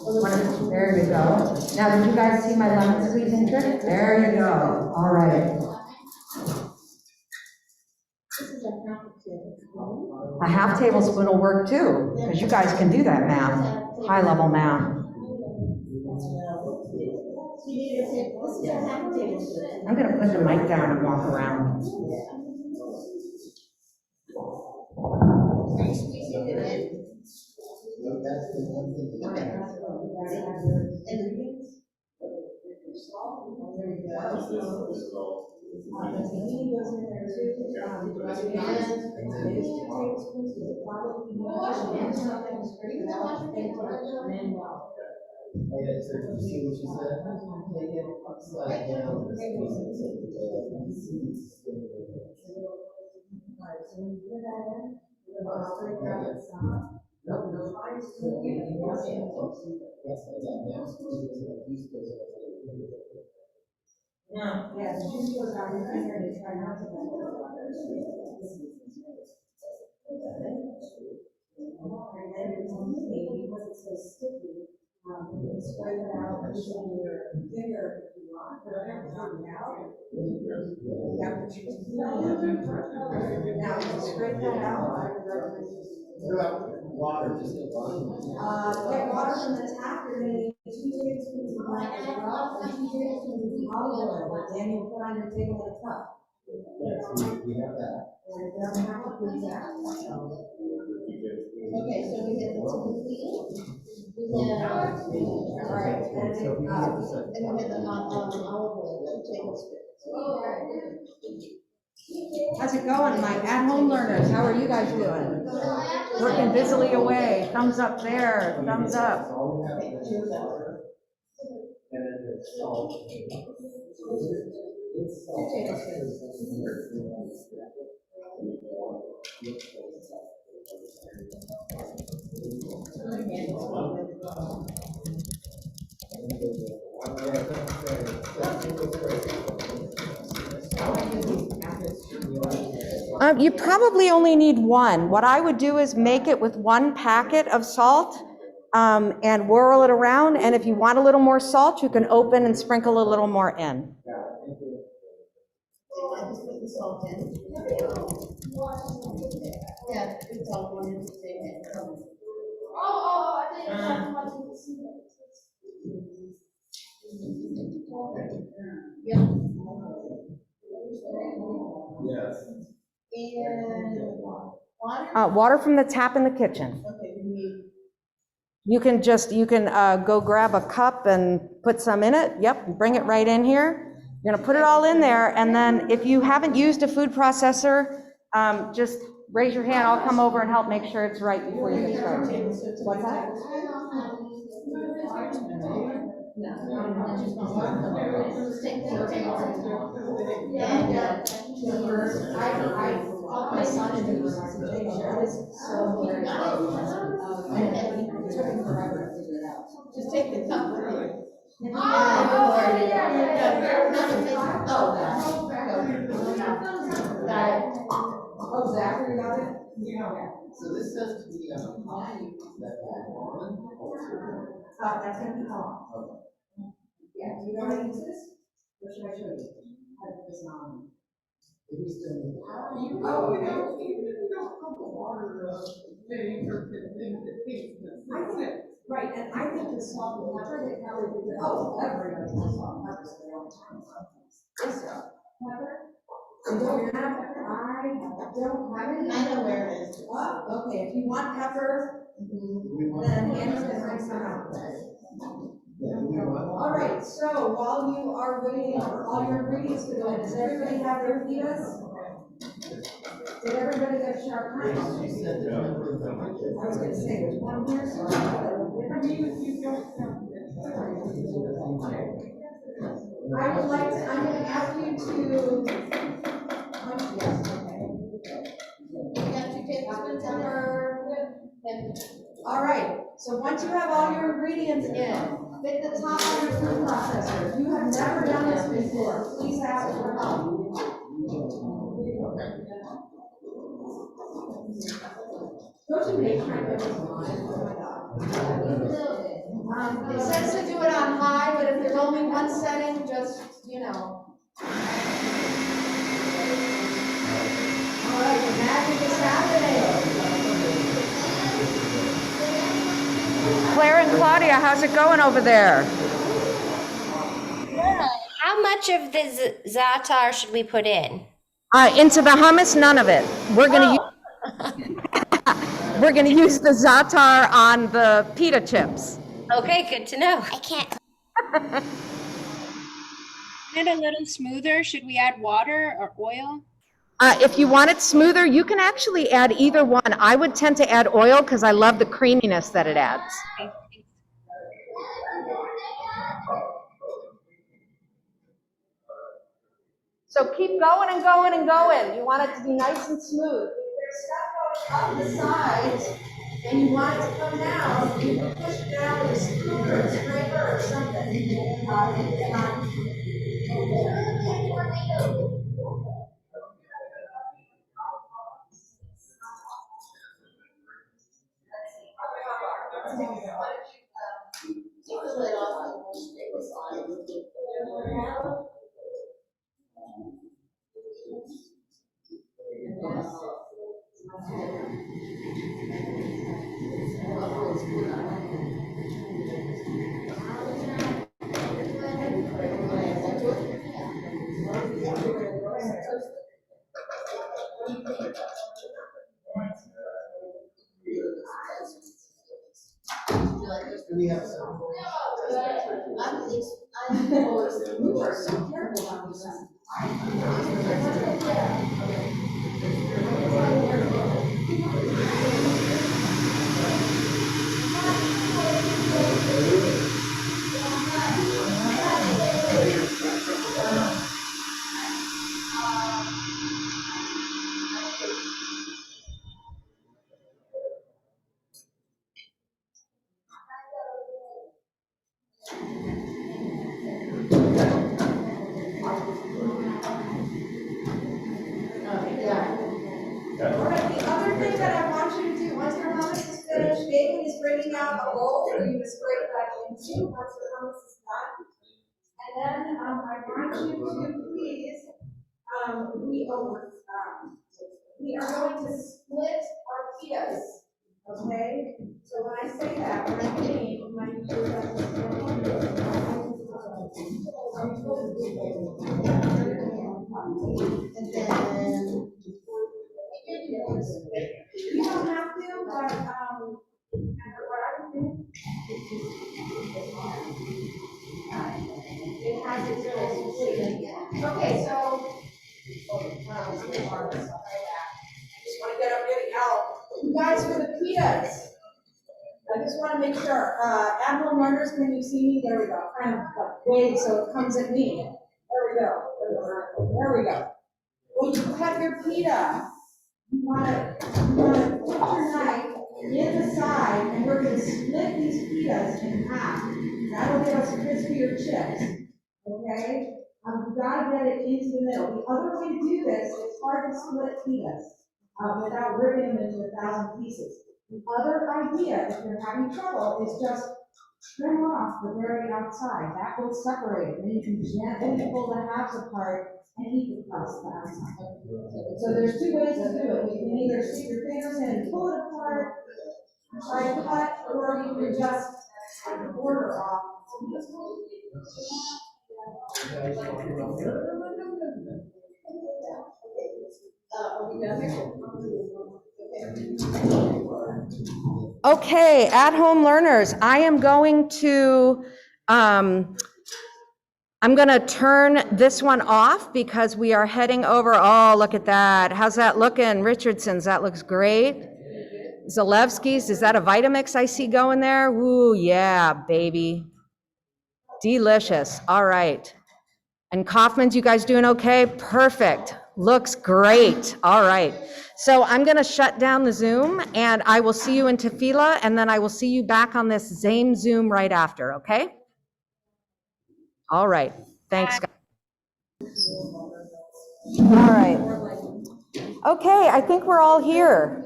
Wonderful. There you go. Now, did you guys see my lemon squeezing trick? There you go. All right. A half tablespoon will work too, because you guys can do that math, high level math. I'm going to put the mic down and walk around. Are you squeezing it in? Yeah, the juice goes down your finger and you try not to. And then it's maybe because it's so sticky, you can spread it out using your finger if you want. But I have found out. Now, you can spread that out. I would recommend Water, just get water. get water from the tap. You're going to need 2 tablespoons of black oil and 2 tablespoons of olive oil. But then you'll put on your table in a cup. Yes, we have that. And it doesn't have to be that. Okay, so we get the two. All right. And then with the olive oil, 2 tablespoons. How's it going, my at-home learners? How are you guys doing? Working busily away. Thumbs up there, thumbs up. You probably only need 1. What I would do is make it with 1 packet of salt and whirl it around. And if you want a little more salt, you can open and sprinkle a little more in. I just put the salt in. Yeah, it's all going into the same. Oh, I think it's not much of the season. Yes. And water? Water from the tap in the kitchen. Okay, we need. You can go grab a cup and put some in it. Yep, bring it right in here. You're gonna put it all in there, and then if you haven't used a food processor, just raise your hand. I'll come over and help make sure it's right before you get started. What's that? My son is doing just take the cup with you. Oh, Zachary got it? Yeah. So this says to be high, that on. That's gonna be off. Okay. Yeah, do you know how to use this? Or should I show you? How to put this on? If we still need high. Oh, you don't put the water, thing or Right, and I think the salt and pepper, they probably do, everybody does salt and pepper, so they don't turn salt. Yes, pepper? You don't have pepper? I don't have it. I know where it is. Oh, okay, if you want pepper, then Anna's gonna bring some out. All right, so while you are waiting for all your ingredients to go in, does everybody have their pitas? Did everybody get sharp knives? I was gonna say, there's one here, so I would like to, I'm gonna ask you to, yes, okay. You got 2 tablespoons of pepper. All right, so once you have all your ingredients in, hit the top of your food processor. If you have never done this before, please ask for help. Don't you make my goodness alive? Oh my God. It says to do it on high, but if there's only one setting, just, you know. All right, the magic is happening. Claire and Claudia, how's it going over there? How much of the Zatar should we put in? Into the hummus, none of it. We're gonna we're gonna use the Zatar on the Pita Chips. Okay, good to know. I can't. It a little smoother. Should we add water or oil? If you want it smoother, you can actually add either one. I would tend to add oil because I love the creaminess that it adds. So keep going and going and going. You want it to be nice and smooth. If there's stuff going up the sides and you want it to come down, you can push it down with a spoon or a scraper or something. Do we have some? All right, the other thing that I want you to do, once your hummus is finished, straining out a bowl for you to spray it back into once the hummus is done. And then I want you to please, we are going to split our pitas, okay? So when I say that, what I mean, my and then you don't have to, but what I would do. It has its own. Okay, so. I just want to get up really out. You guys, for the pitas, I just want to make sure. At-home learners, can you see me? There we go. Kind of like wave so it comes at me. There we go. There we go. When you cut your pita, you want to put your knife in the side, and we're going to split these pitas in half. That'll give us crispier chips. Okay? You've got to get it into the middle. The other way to do this, it's hard to split pitas without ripping them into 1,000 pieces. The other idea, if you're having trouble, is just trim off the very outside. That will separate it. Then you can gently pull the halves apart and eat the crust the outside. So there's two ways to do it. You can either stick your fingers in and pull it apart, try to cut, or you can just cut the border off. Okay, at-home learners, I am going to turn this one off because we are heading over. Oh, look at that. How's that looking? Richardson's, that looks great. Zalewski's, is that a Vitamix I see going there? Ooh, yeah, baby. Delicious. All right. And Kaufman's, you guys doing okay? Perfect. Looks great. All right. So I'm going to shut down the Zoom, and I will see you in Tefillah, and then I will see you back on this same Zoom right after, okay? All right. Thanks, guys. All right. Okay, I think we're all here.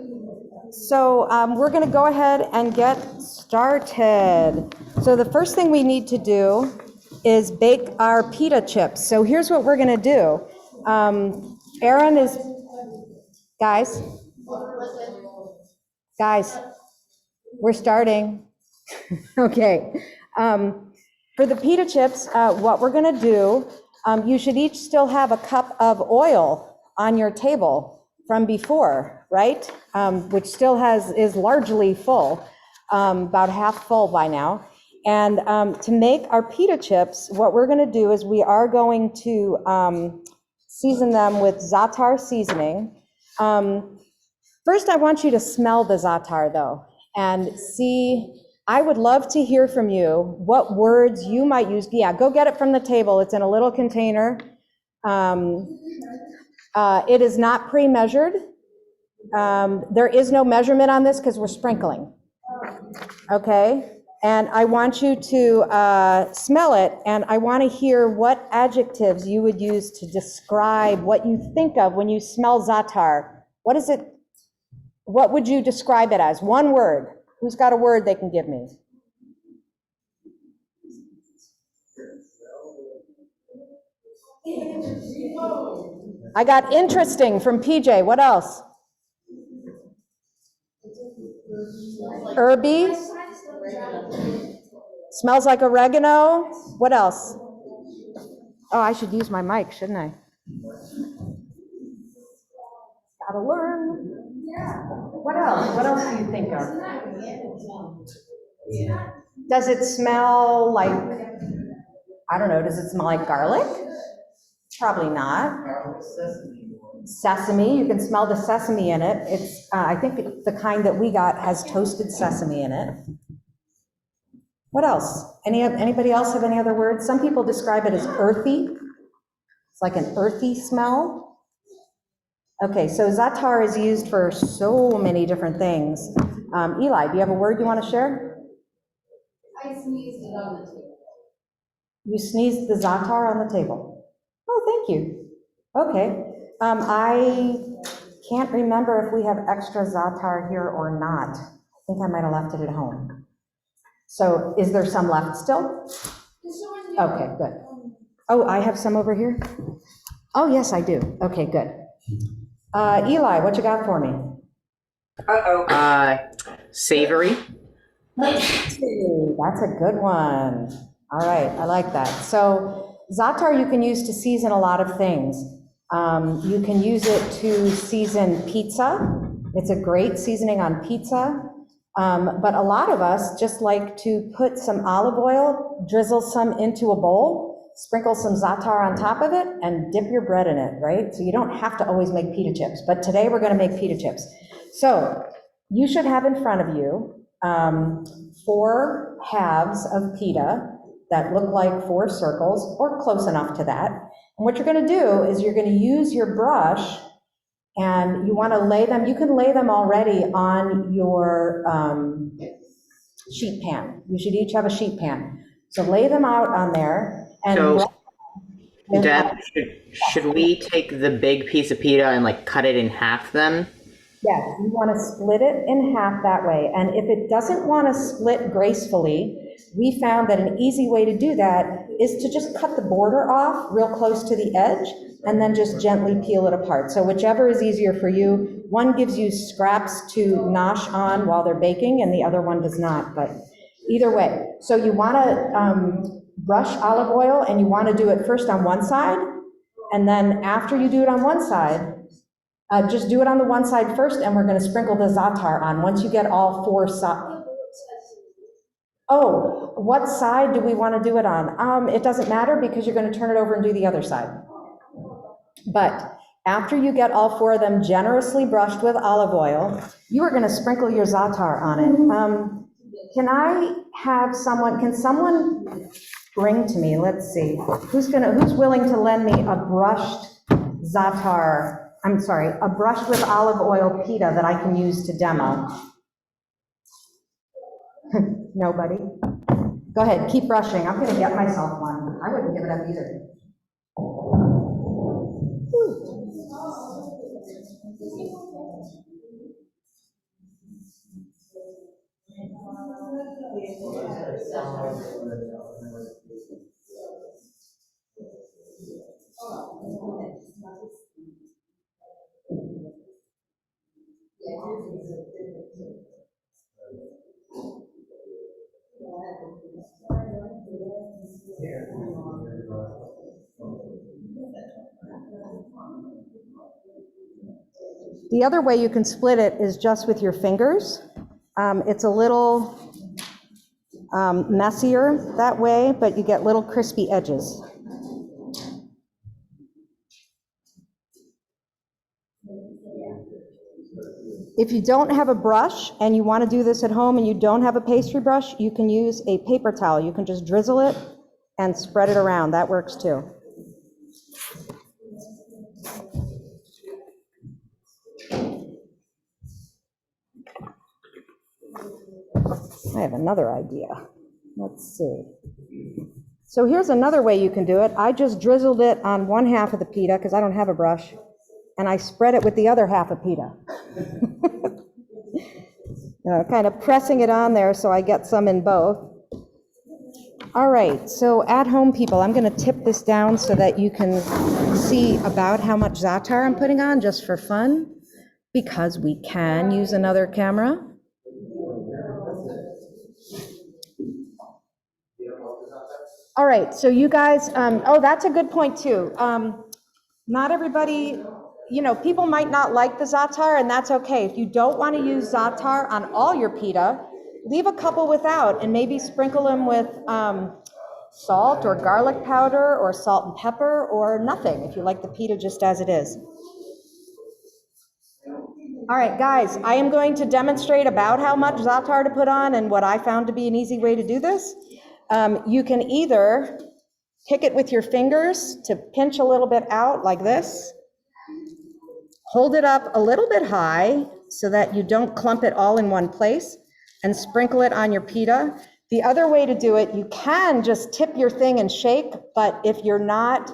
So we're going to go ahead and get started. So the first thing we need to do is bake our pita chips. So here's what we're going to do. Aaron is, guys, we're starting. Okay. For the pita chips, what we're going to do, you should each still have a cup of oil on your table from before, right? Which still is largely full, about half full by now. And to make our pita chips, what we're going to do is we are going to season them with Zatar Seasoning. First, I want you to smell the Zatar, though, and see. I would love to hear from you what words you might use. Yeah, go get it from the table. It's in a little container. It is not pre-measured. There is no measurement on this because we're sprinkling. Okay? And I want you to smell it, and I want to hear what adjectives you would use to describe what you think of when you smell Zatar. What is it? What would you describe it as? One word. Who's got a word they can give me? I got interesting from PJ. What else? Herby. Smells like oregano. What else? Oh, I should use my mic, shouldn't I? Gotta learn. What else? What else do you think of? Does it smell like, I don't know, does it smell like garlic? Probably not. Sesame, you can smell the sesame in it. It's, I think the kind that we got has toasted sesame in it. What else? Anybody else have any other words? Some people describe it as earthy. It's like an earthy smell. Okay, so Zatar is used for so many different things. Eli, do you have a word you want to share? I sneezed it on the table. You sneezed the Zatar on the table. Oh, thank you. Okay. I can't remember if we have extra Zatar here or not. think I might have left it at home. So is there some left still? Okay, good. Oh, I have some over here? Oh, yes, I do. Okay, good. Eli, what you got for me? Savory. That's a good one. All right, I like that. So Zatar you can use to season a lot of things. You can use it to season pizza. It's a great seasoning on pizza. But a lot of us just like to put some olive oil, drizzle some into a bowl, sprinkle some Zatar on top of it, and dip your bread in it, right? So you don't have to always make pita chips, but today we're gonna make pita chips. So you should have in front of you 4 halves of pita that look like 4 circles, or close enough to that. And what you're gonna do is you're gonna use your brush, and you wanna lay them, you can lay them already on your sheet pan. You should each have a sheet pan. So lay them out on there, and So, Deb, should we take the big piece of pita and like cut it in half then? yes, you wanna split it in half that way. And if it doesn't wanna split gracefully, we found that an easy way to do that is to just cut the border off real close to the edge and then just gently peel it apart. So whichever is easier for you. One gives you scraps to nosh on while they're baking and the other one does not, but either way. So you wanna brush olive oil, and you wanna do it first on one side, and then after you do it on one side, just do it on the one side first, and we're gonna sprinkle the Zatar on once you get all 4 sides. Oh, what side do we want to do it on? It doesn't matter because you're going to turn it over and do the other side. But after you get all 4 of them generously brushed with olive oil, you are going to sprinkle your Zatar on it. Can I have someone, can someone bring to me, let's see, who's willing to lend me a brushed Zatar, I'm sorry, a brushed with olive oil pita that I can use to demo? Nobody? Go ahead, keep brushing. I'm gonna get myself one. I wouldn't give it up either. The other way you can split it is just with your fingers. It's a little messier that way, but you get little crispy edges. If you don't have a brush and you want to do this at home and you don't have a pastry brush, you can use a paper towel. You can just drizzle it and spread it around. That works too. I have another idea. Let's see. So here's another way you can do it. I just drizzled it on one half of the pita because I don't have a brush, and I spread it with the other half of pita. Kind of pressing it on there so I get some in both. All right, so at home people, I'm going to tip this down so that you can see about how much Zatar I'm putting on just for fun, because we can use another camera. All right, so you guys, oh, that's a good point too. Not everybody, people might not like the Zatar, and that's okay. If you don't want to use Zatar on all your pita, leave a couple without and maybe sprinkle them with salt or garlic powder or salt and pepper or nothing if you like the pita just as it is. All right, guys, I am going to demonstrate about how much Zatar to put on and what I found to be an easy way to do this. You can either pick it with your fingers to pinch a little bit out like this, hold it up a little bit high so that you don't clump it all in one place, and sprinkle it on your pita. The other way to do it, you can just tip your thing and shake, but if you're not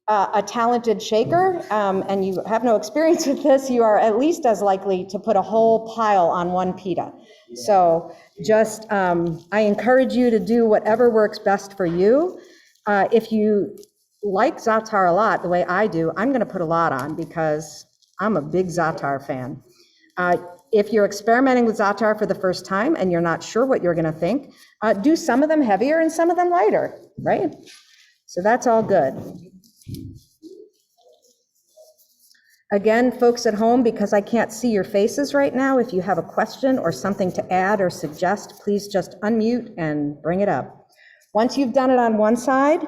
a talented shaker, and you have no experience with this, you are at least as likely to put a whole pile on one pita. So just, I encourage you to do whatever works best for you. If you like Zatar a lot, the way I do, I'm going to put a lot on because I'm a big Zatar fan. If you're experimenting with Zatar for the first time and you're not sure what you're going to think, do some of them heavier and some of them lighter, right? So that's all good. Again, folks at home, because I can't see your faces right now, if you have a question or something to add or suggest, please just unmute and bring it up. Once you've done it on one side,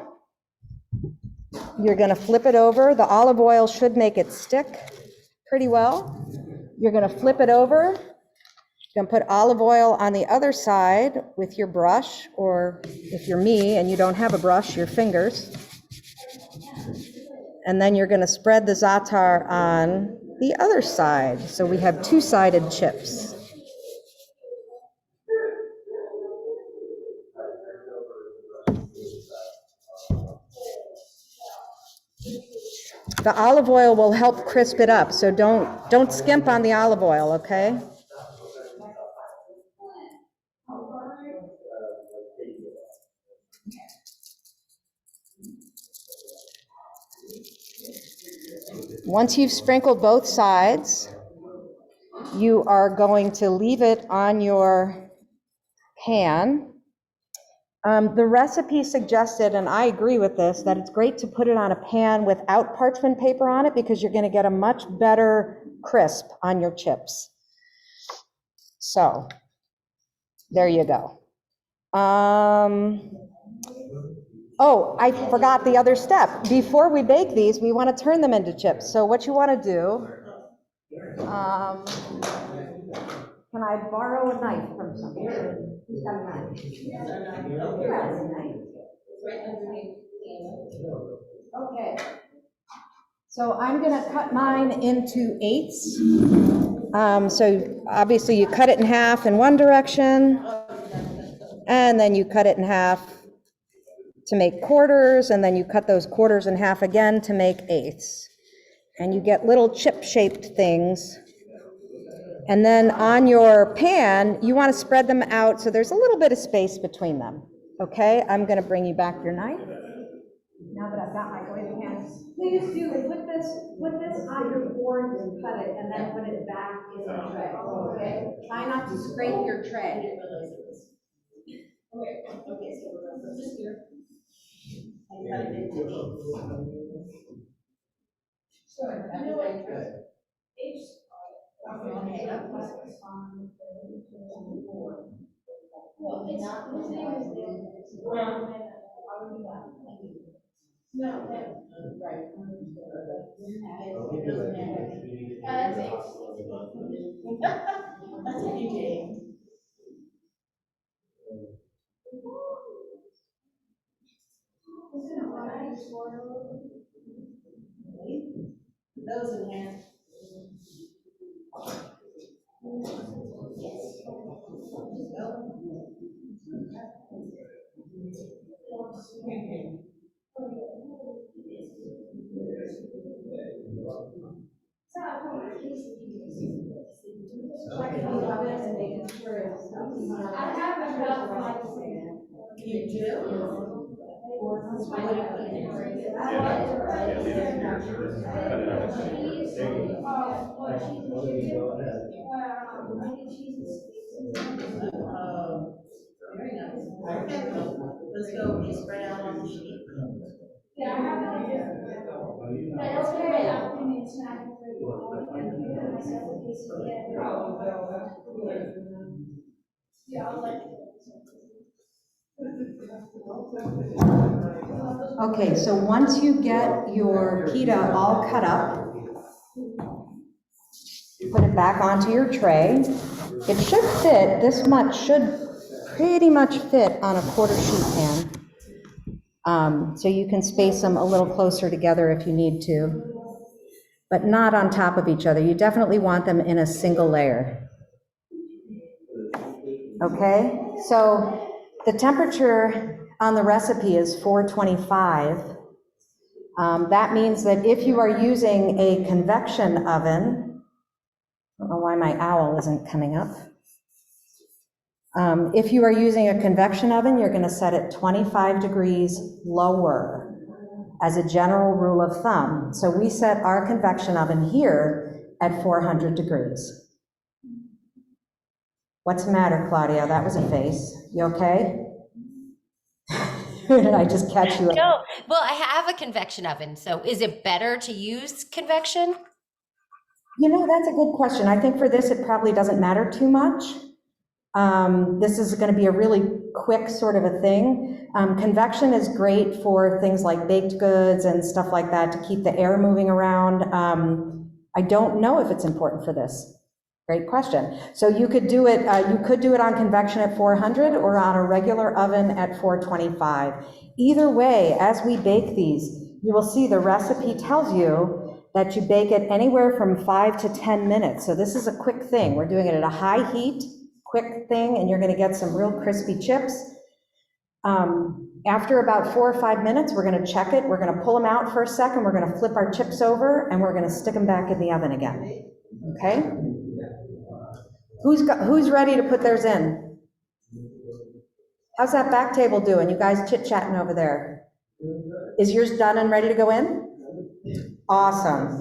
you're going to flip it over. The olive oil should make it stick pretty well. You're going to flip it over. You're going to put olive oil on the other side with your brush, or if you're me and you don't have a brush, your fingers. And then you're going to spread the Zatar on the other side. So we have two-sided chips. The olive oil will help crisp it up, so don't skimp on the olive oil, okay? Once you've sprinkled both sides, you are going to leave it on your pan. The recipe suggested, and I agree with this, that it's great to put it on a pan without parchment paper on it because you're going to get a much better crisp on your chips. So there you go. Oh, I forgot the other step. Before we bake these, we want to turn them into chips. So what you want to do, can I borrow a knife from somebody? Who's got a knife? Who has a knife? Okay. So I'm going to cut mine into eighths. So obviously you cut it in half in one direction, and then you cut it in half to make quarters, and then you cut those quarters in half again to make eighths. And you get little chip-shaped things. And then on your pan, you want to spread them out so there's a little bit of space between them. Okay, I'm going to bring you back your knife. Now that I've got my oil pans, please do put this on your board and cut it, and then put it back in the tray. Okay, try not to scrape your tray. Okay, so just here. And cut it into so I know what it's. Okay. Well, it's not the same as the no, right. That's a new game. Those in hand. I have enough like you do. Very nice. Okay, let's go. We spread out on the sheet. Yeah, I have no idea. But it's okay. Afternoon snack for you. And myself a piece of yeah, I'll let you. Okay, so once you get your pita all cut up, put it back onto your tray. It should fit, this much should pretty much fit on a quarter sheet pan. So you can space them a little closer together if you need to, but not on top of each other. You definitely want them in a single layer. Okay, so the temperature on the recipe is 425. That means that if you are using a convection oven, I don't know why my owl isn't coming up. If you are using a convection oven, you're going to set it 25 degrees lower as a general rule of thumb. So we set our convection oven here at 400 degrees. What's the matter, Claudia? That was a face. You okay? Did I just catch you? No, well, I have a convection oven, so is it better to use convection? You know, that's a good question. I think for this, it probably doesn't matter too much. This is going to be a really quick sort of a thing. Convection is great for things like baked goods and stuff like that to keep the air moving around. I don't know if it's important for this. Great question. So you could do it on convection at 400 or on a regular oven at 425. Either way, as we bake these, you will see the recipe tells you that you bake it anywhere from 5 to 10 minutes. So this is a quick thing. We're doing it at a high heat, quick thing, and you're going to get some real crispy chips. After about 4 or 5 minutes, we're going to check it. We're going to pull them out for a second. We're going to flip our chips over, and we're going to stick them back in the oven again. Okay? Who's ready to put theirs in? How's that back table doing? You guys chit-chatting over there. Is yours done and ready to go in? Awesome.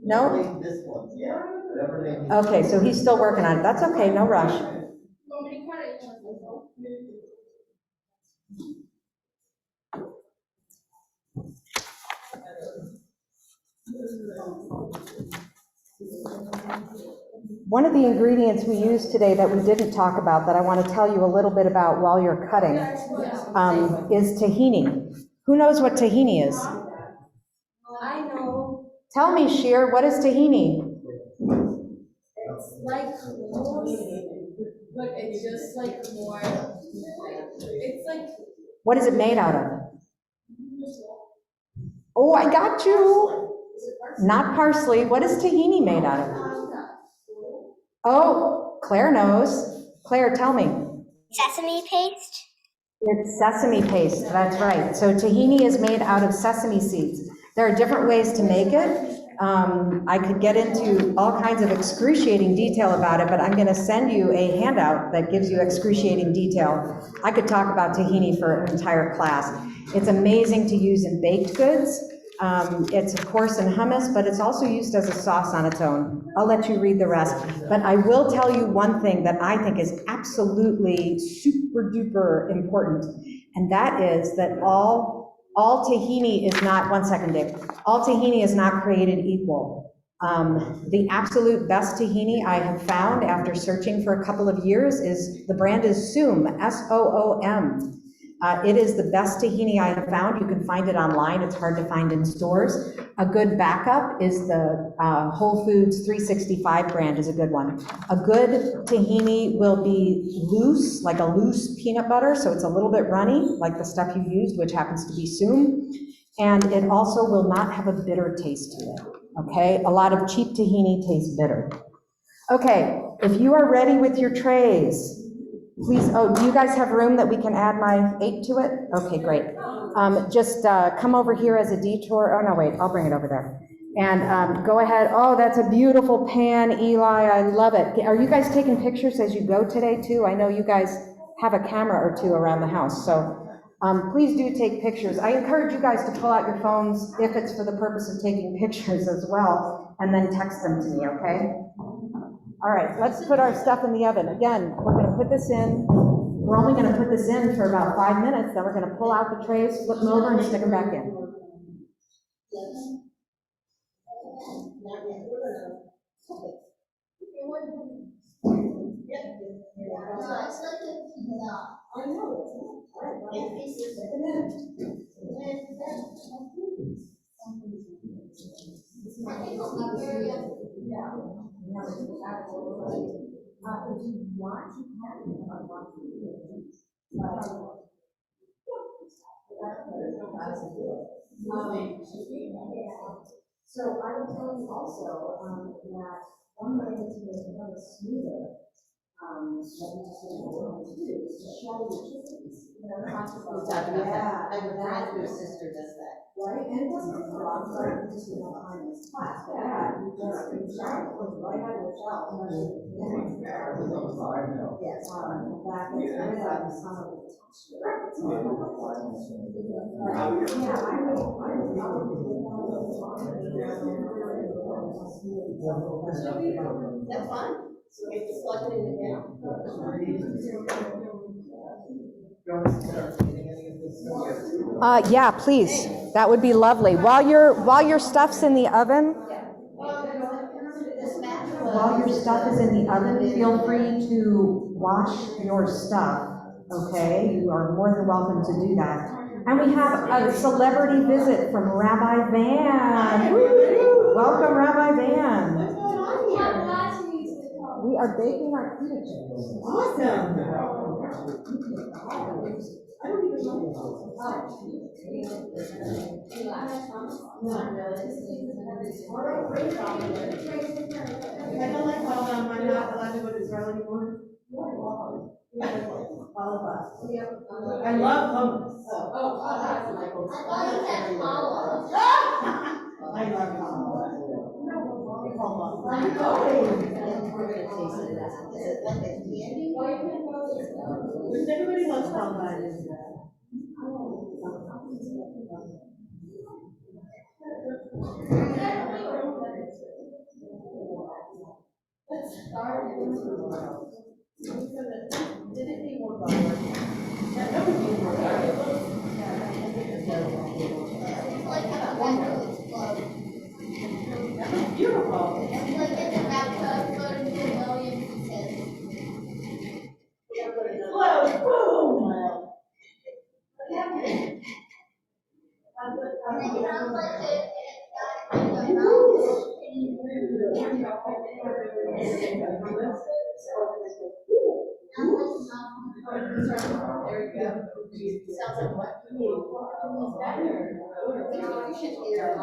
No? This one, yeah. Okay, so he's still working on it. That's okay, no rush. One of the ingredients we used today that we didn't talk about that I want to tell you a little bit about while you're cutting is tahini. Who knows what tahini is? I know. Tell me, Sheer, what is tahini? It's like hummus, but it's just like more, it's like. What is it made out of? Oh, I got you. Not parsley. What is tahini made out of? Oh, Claire knows. Claire, tell me. Sesame paste? It's sesame paste, that's right. So tahini is made out of sesame seeds. There are different ways to make it. I could get into all kinds of excruciating detail about it, but I'm going to send you a handout that gives you excruciating detail. I could talk about tahini for an entire class. It's amazing to use in baked goods. It's of course in hummus, but it's also used as a sauce on its own. I'll let you read the rest. But I will tell you one thing that I think is absolutely super duper important, and that is that all tahini is not, one second, Dave, all tahini is not created equal. The absolute best tahini I have found after searching for a couple of years is, the brand is Soom, S-O-O-M. It is the best tahini I have found. You can find it online. It's hard to find in stores. A good backup is the Whole Foods 365 brand is a good one. A good tahini will be loose, like a loose peanut butter, so it's a little bit runny, like the stuff you used, which happens to be Soom. And it also will not have a bitter taste to it, okay? A lot of cheap tahini tastes bitter. Okay, if you are ready with your trays, please, oh, do you guys have room that we can add my 8 to it? Okay, great. Just come over here as a detour. Oh, no, wait, I'll bring it over there. And go ahead. Oh, that's a beautiful pan, Eli. I love it. Are you guys taking pictures as you go today, too? I know you guys have a camera or two around the house, so please do take pictures. I encourage you guys to pull out your phones if it's for the purpose of taking pictures as well, and then text them to me, okay? All right, let's put our stuff in the oven. Again, we're going to put this in. We're only going to put this in for about 5 minutes, then we're going to pull out the trays, flip them over, and stick them back in. So I will tell you also that one way to make it smoother, that we just didn't go over to do is to Yeah, and the drive-through sister does that. Right, and it doesn't take a long time, just in behind this class, but yeah, you just, right out of the shelf. Yes, back in some of the texture. Yeah, I would. That's fine. So we just plug it in again. Yeah, please. That would be lovely. While your stuff's in the oven, while your stuff is in the oven, feel free to wash your stuff. Okay, you are more than welcome to do that. And we have a celebrity visit from Rabbi Van. Woo-hoo. Welcome, Rabbi Van. What's going on here? We are baking our pita chips. Awesome. I don't even know. I don't like Halva. I'm not allowed to go to Israel anymore. Halva. I love hummus. I love Halva. Everybody loves Halva. Beautiful. It's like in the bathtub, but in a million pieces. Whoa, boom! There you go. Sounds like what? It's better. You should hear it.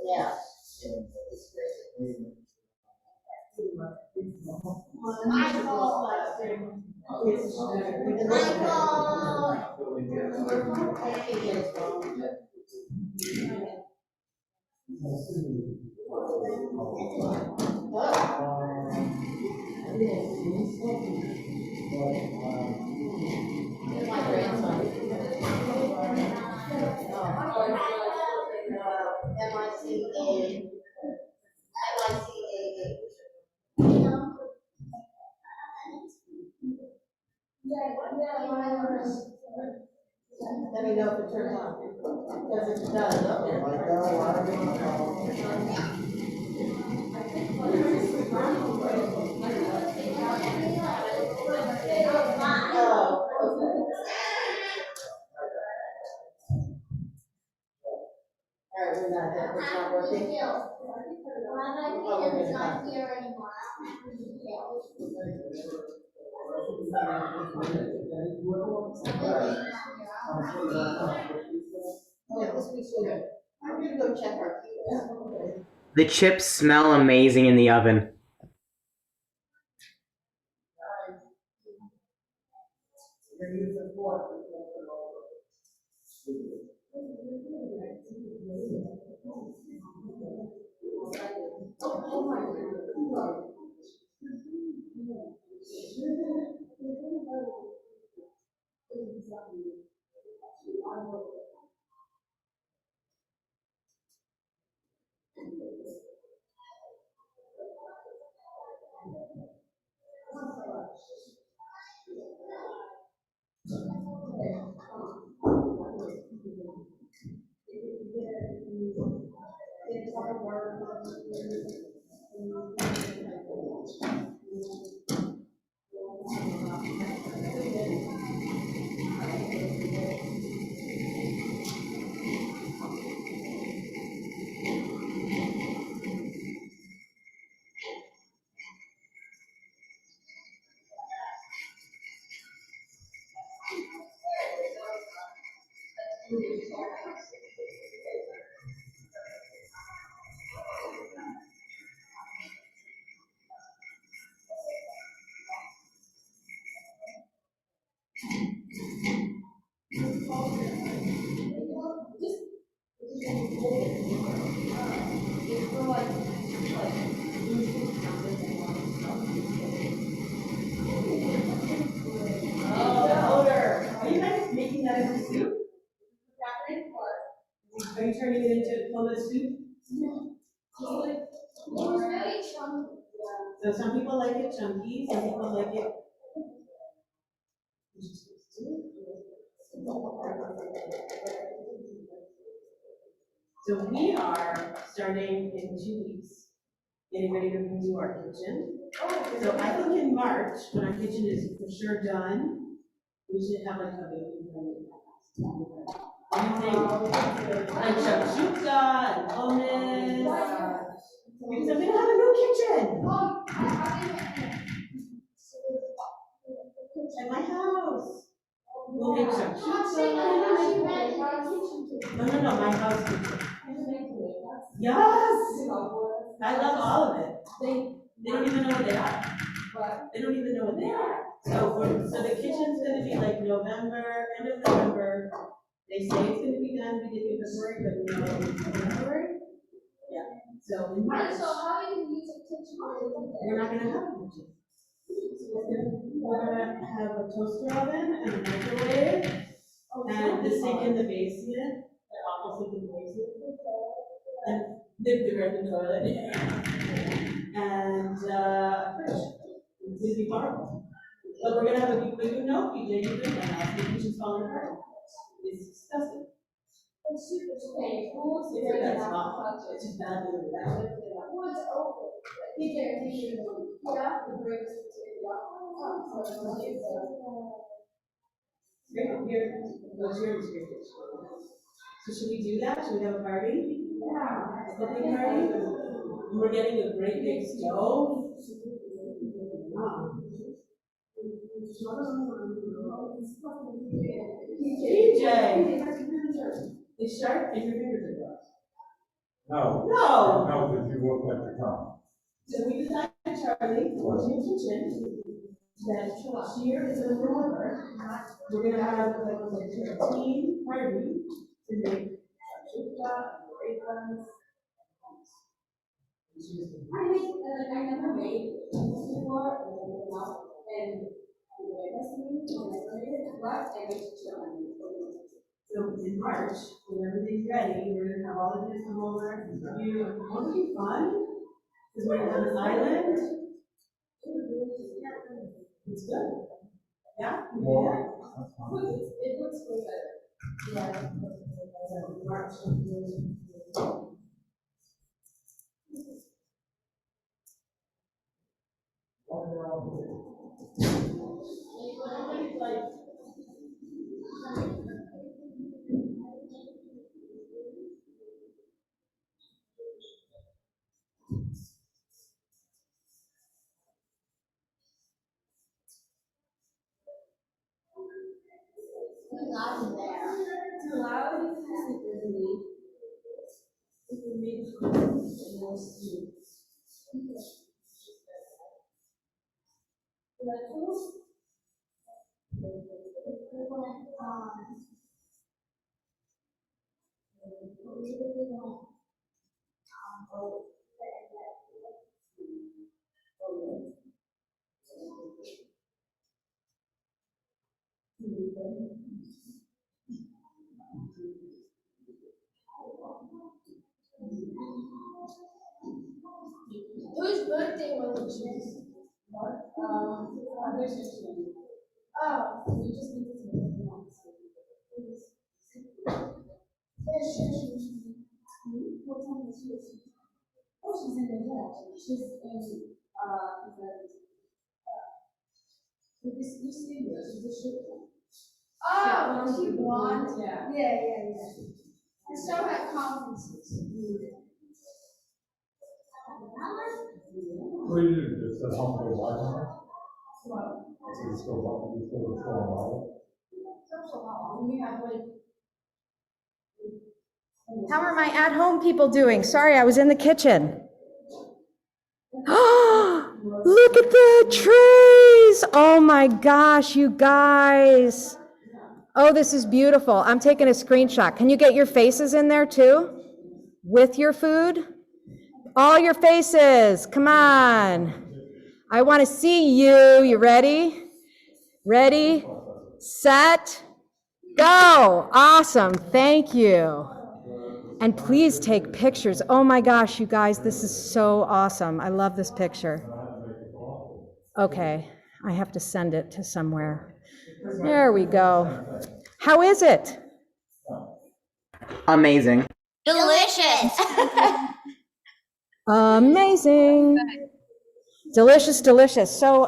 Yeah. My grandson. M-I-C-A. Let me know if it turns on. Because it does, okay. Oh, okay. All right, we're not that, it's not working. It's not here anymore. I'm gonna go check our Pita. The chips smell amazing in the oven. It's for like food counters and all that stuff. Oh, the odor. Are you guys making that into soup? Happening or? Are you turning it into hummus soup? It was very chunky. So some people like it chunky, some people like it. So we are starting in 2 weeks, getting ready to redo our kitchen. So I think in March, when our kitchen is for sure done, we should have like a baby friendly. What do you think? Like shakshuka and hummus. Because I'm gonna have a new kitchen at my house. We'll make shakshuka. No, my house kitchen. Yes! I love all of it. They don't even know what they are. They don't even know what they are. So the kitchen's gonna be like November, end of November. They say it's gonna be done beginning of February, but we know it's February. Yeah, so in March. So how do you use a kitchen? We're not gonna have a kitchen. We're gonna have a toaster oven and a microwave, and the sink in the basement, the awful sink in the basement. And the regular toilet. And a fridge. It's gonna be horrible. But we're gonna have a big, you know, PJ, you've been in my house, the kitchen's falling apart. It's disgusting. It's super strange. That's not, it's just bad news. What's open? Yeah, the bricks. Here, what's yours? So should we do that? Should we have a party? Yeah. A big party? We're getting a great big stove. Wow. PJ! It's sharp and your fingers are dry. No. No! No, because you won't let the tongue. So we designed Charlie, what's in your kitchen, that here is a deliver. We're gonna have like a team party to make I never made before, and so in March, when everything's ready, we're gonna have all of this come over. Won't it be fun? Because we're gonna have an island. It's good. Yeah? It looks way better. Yeah. March. Too loud in there. Too loud? Whose birthday was it? Oh, we just need to make it nice. What time is she? Oh, she's in the bed. She's in this studio. She's a shooter. Oh, she won. Yeah. The show had conferences. What do you do? Just at home go watch it? Just go watch it, just go to show We have like. How are my at-home people doing? Sorry, I was in the kitchen. Look at the trays! Oh my gosh, you guys. Oh, this is beautiful. I'm taking a screenshot. Can you get your faces in there too? with your food? All your faces, come on. I want to see you. You ready? Ready, set, go. Awesome, thank you. And please take pictures. Oh my gosh, you guys, this is so awesome. I love this picture. Okay, I have to send it to somewhere. There we go. How is it? Amazing. Delicious. Amazing. Delicious, delicious. So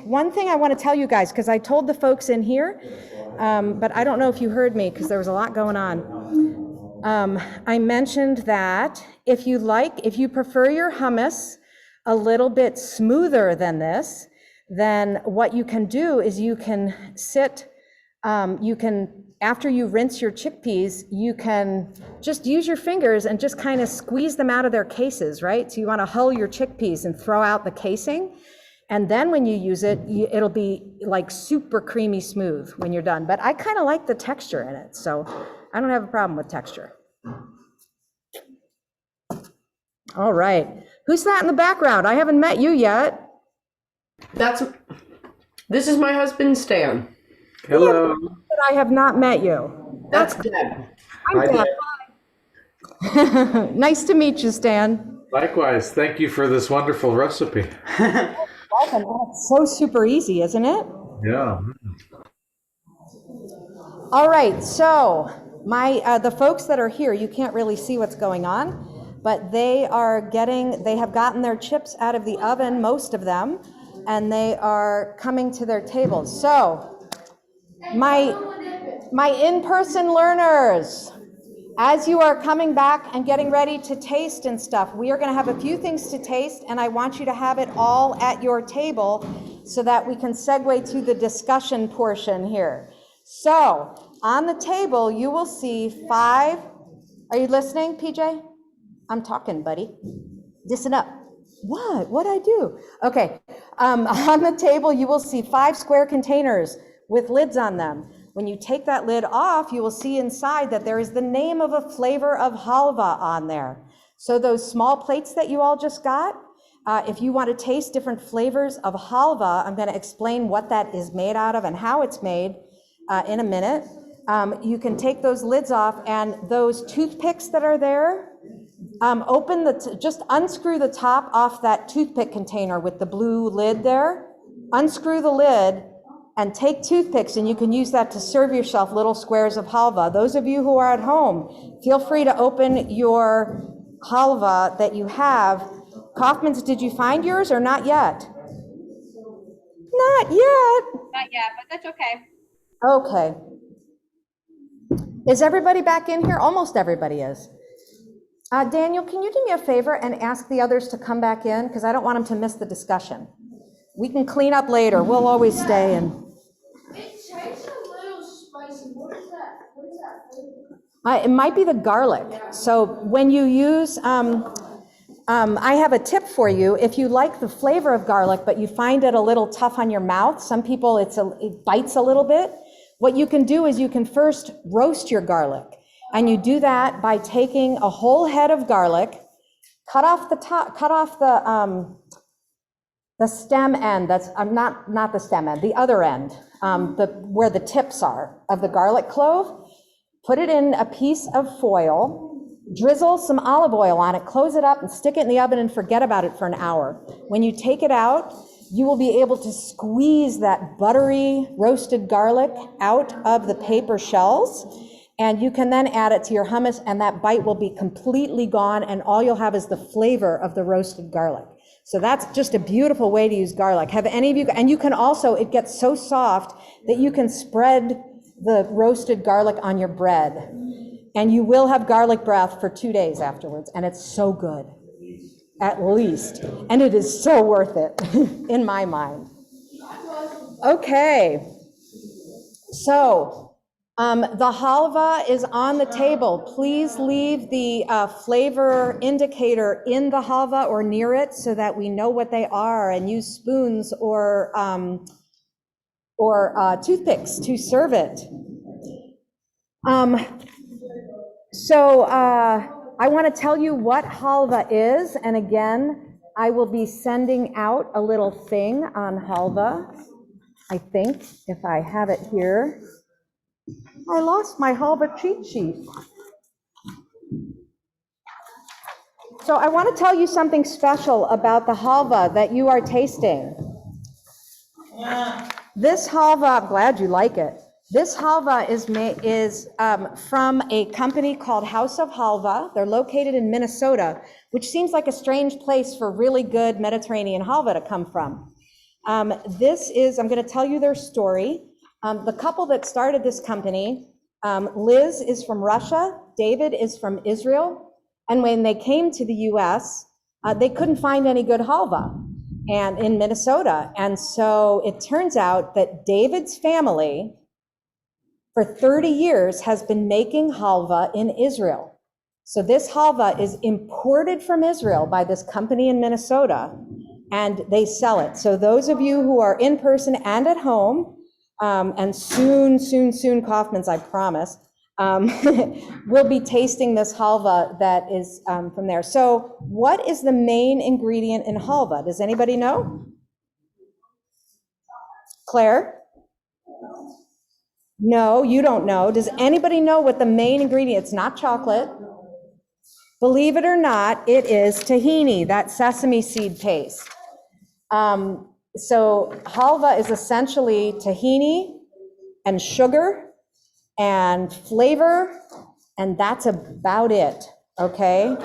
one thing I want to tell you guys, because I told the folks in here, but I don't know if you heard me because there was a lot going on. I mentioned that if you prefer your hummus a little bit smoother than this, then what you can do is you can after you rinse your chickpeas, you can just use your fingers and just kind of squeeze them out of their cases, right? So you want to hull your chickpeas and throw out the casing. And then when you use it, it'll be like super creamy smooth when you're done. But I kind of like the texture in it, so I don't have a problem with texture. All right. Who's that in the background? I haven't met you yet. This is my husband, Stan. Hello. But I have not met you. That's Deb. Hi, Deb. Hi. Nice to meet you, Stan. Likewise. Thank you for this wonderful recipe. Welcome. Oh, it's so super easy, isn't it? Yeah. All right. So the folks that are here, you can't really see what's going on, but they have gotten their chips out of the oven, most of them, and they are coming to their tables. So my in-person learners, as you are coming back and getting ready to taste and stuff, we are going to have a few things to taste, and I want you to have it all at your table so that we can segue to the discussion portion here. So on the table, you will see 5. Are you listening, PJ? I'm talking, buddy. Listen up. What? What'd I do? Okay. On the table, you will see 5 square containers with lids on them. When you take that lid off, you will see inside that there is the name of a flavor of halva on there. So those small plates that you all just got, if you want to taste different flavors of halva, I'm going to explain what that is made out of and how it's made in a minute. You can take those lids off, and those toothpicks that are there, just unscrew the top off that toothpick container with the blue lid there. Unscrew the lid and take toothpicks, and you can use that to serve yourself little squares of halva. Those of you who are at home, feel free to open your halva that you have. Kaufman's, did you find yours or not yet? Not yet. Not yet, but that's okay. Okay. Is everybody back in here? Almost everybody is. Daniel, can you do me a favor and ask the others to come back in? Because I don't want them to miss the discussion. We can clean up later. We'll always stay and. It tastes a little spicy. What is that? What is that flavor? It might be the garlic. So when you use, I have a tip for you. If you like the flavor of garlic, but you find it a little tough on your mouth, some people it bites a little bit. What you can do is you can first roast your garlic. And you do that by taking a whole head of garlic, cut off the stem end. That's not the stem end, the other end, where the tips are of the garlic clove. Put it in a piece of foil, drizzle some olive oil on it, close it up, and stick it in the oven and forget about it for an hour. When you take it out, you will be able to squeeze that buttery roasted garlic out of the paper shells. And you can then add it to your hummus, and that bite will be completely gone, and all you'll have is the flavor of the roasted garlic. So that's just a beautiful way to use garlic. Have any of you, and you can also, it gets so soft that you can spread the roasted garlic on your bread. And you will have garlic breath for 2 days afterwards, and it's so good. At least. And it is so worth it, in my mind. Okay. So, the halva is on the table. Please leave the flavor indicator in the halva or near it so that we know what they are, and use spoons or toothpicks to serve it. I want to tell you what halva is, and again, I will be sending out a little thing on halva, I think, if I have it here. I lost my halva cheat sheet. So I want to tell you something special about the halva that you are tasting. This halva, I'm glad you like it. This halva is from a company called House of Halva. They're located in Minnesota, which seems like a strange place for really good Mediterranean halva to come from. I'm going to tell you their story. The couple that started this company, Liz is from Russia, David is from Israel, and when they came to the US, they couldn't find any good halva and in Minnesota. And so it turns out that David's family for 30 years has been making halva in Israel. So this halva is imported from Israel by this company in Minnesota, and they sell it. So those of you who are in person and at home, and soon, Kaufman's, I promise, we'll be tasting this halva that is from there. So what is the main ingredient in halva? Does anybody know? Claire? No, you don't know. Does anybody know what the main ingredient? It's not chocolate. Believe it or not, it is tahini, that sesame seed paste. So halva is essentially tahini and sugar and flavor, and that's about it, okay?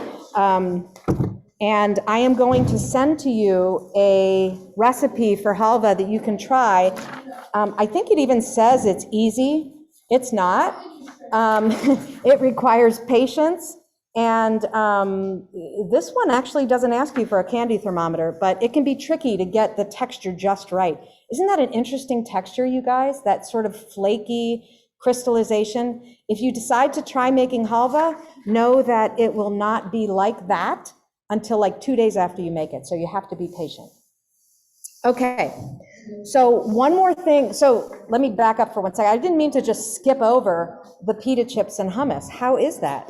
And I am going to send to you a recipe for halva that you can try. I think it even says it's easy. It's not. It requires patience. And this one actually doesn't ask you for a candy thermometer, but it can be tricky to get the texture just right. Isn't that an interesting texture, you guys? That sort of flaky crystallization. If you decide to try making halva, know that it will not be like that until like 2 days after you make it. So you have to be patient. Okay. So one more thing. So let me back up for 1 second. I didn't mean to just skip over the pita chips and hummus. How is that?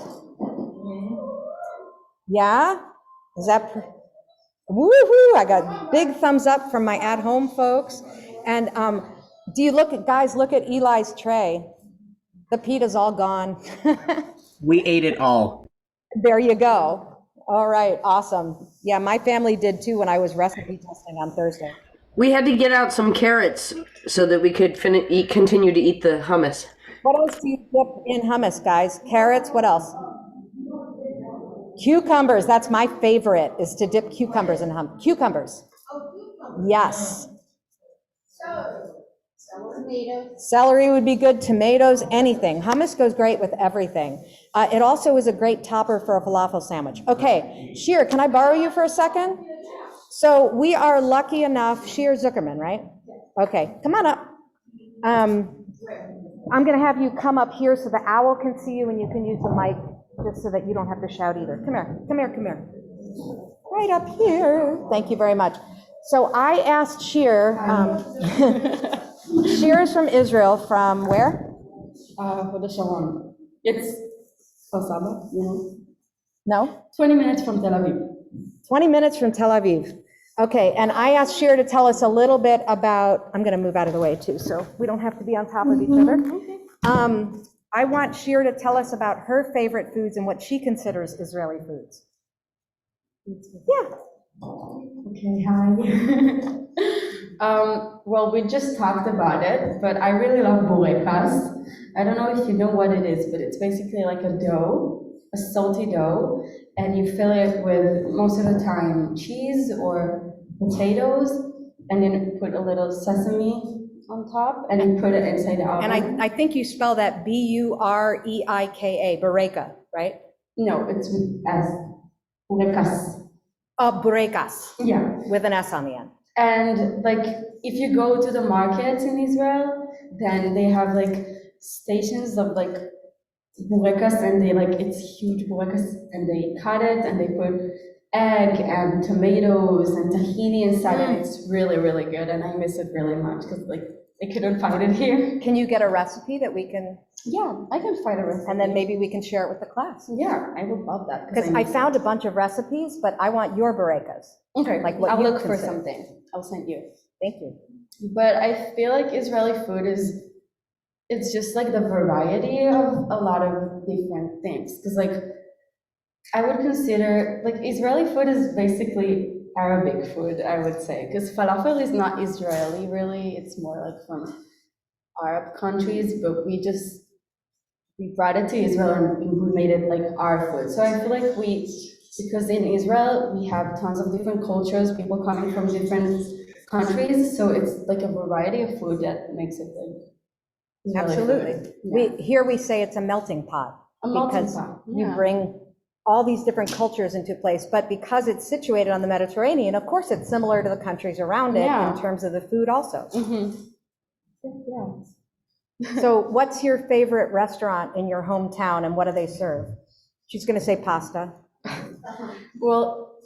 Yeah? Is that, woohoo, I got big thumbs up from my at-home folks. And do you look at, guys, look at Eli's tray. The pita's all gone. We ate it all. There you go. All right, awesome. Yeah, my family did too when I was recipe testing on Thursday. We had to get out some carrots so that we could continue to eat the hummus. What else do you dip in hummus, guys? Carrots, what else? Cucumbers, that's my favorite, is to dip cucumbers in hummus. Cucumbers. Yes. Celery would be good, tomatoes, anything. Hummus goes great with everything. It also is a great topper for a falafel sandwich. Okay, Shir, can I borrow you for a second? So we are lucky enough, Shir Zuckerman, right? Okay, come on up. I'm gonna have you come up here so the owl can see you and you can use the mic just so that you don't have to shout either. Come here, come here, come here. Right up here. Thank you very much. So I asked Shir, Shir is from Israel, from where? For the Sharon. It's Osama, you know? No? 20 minutes from Tel Aviv. 20 minutes from Tel Aviv. Okay, and I asked Shir to tell us a little bit about, I'm gonna move out of the way too, so we don't have to be on top of each other. Okay. I want Shir to tell us about her favorite foods and what she considers Israeli foods. Yeah. Okay, hi. Well, we just talked about it, but I really love burekas. I don't know if you know what it is, but it's basically like a dough, a salty dough, and you fill it with, most of the time, cheese or potatoes, and then put a little sesame on top, and you put it inside the oven. And I think you spell that B-U-R-E-I-K-A, bureka, right? No, it's with S, burekas. Burekas. Yeah. With an S on the end. And like, if you go to the markets in Israel, then they have like stations of like burekas, and they like, it's huge burekas, and they cut it and they put egg and tomatoes and tahini inside, and it's really, really good, and I miss it really much because like I couldn't find it here. Can you get a recipe that we can, Yeah, I can find a recipe. and then maybe we can share it with the class? Yeah, I would love that. Because I found a bunch of recipes, but I want your burekas. Okay, Like what I'll you look for consider. something. I'll send you. Thank you. But I feel like Israeli food is, it's just like the variety of a lot of different things. Because like, I would consider, like Israeli food is basically Arabic food, I would say. Because falafel is not Israeli really, it's more like from Arab countries, but we brought it to Israel and we made it like our food. So I feel like because in Israel, we have tons of different cultures, people coming from different countries, so it's like a variety of food that makes it like Israeli Absolutely. food. Yeah. We say it's a melting pot. A melting Because pot, you yeah. bring all these different cultures into place, but because it's situated on the Mediterranean, of course, it's similar to the countries around it Yeah. in terms of the food also. Yeah. So what's your favorite restaurant in your hometown and what do they serve? She's gonna say pasta. Well,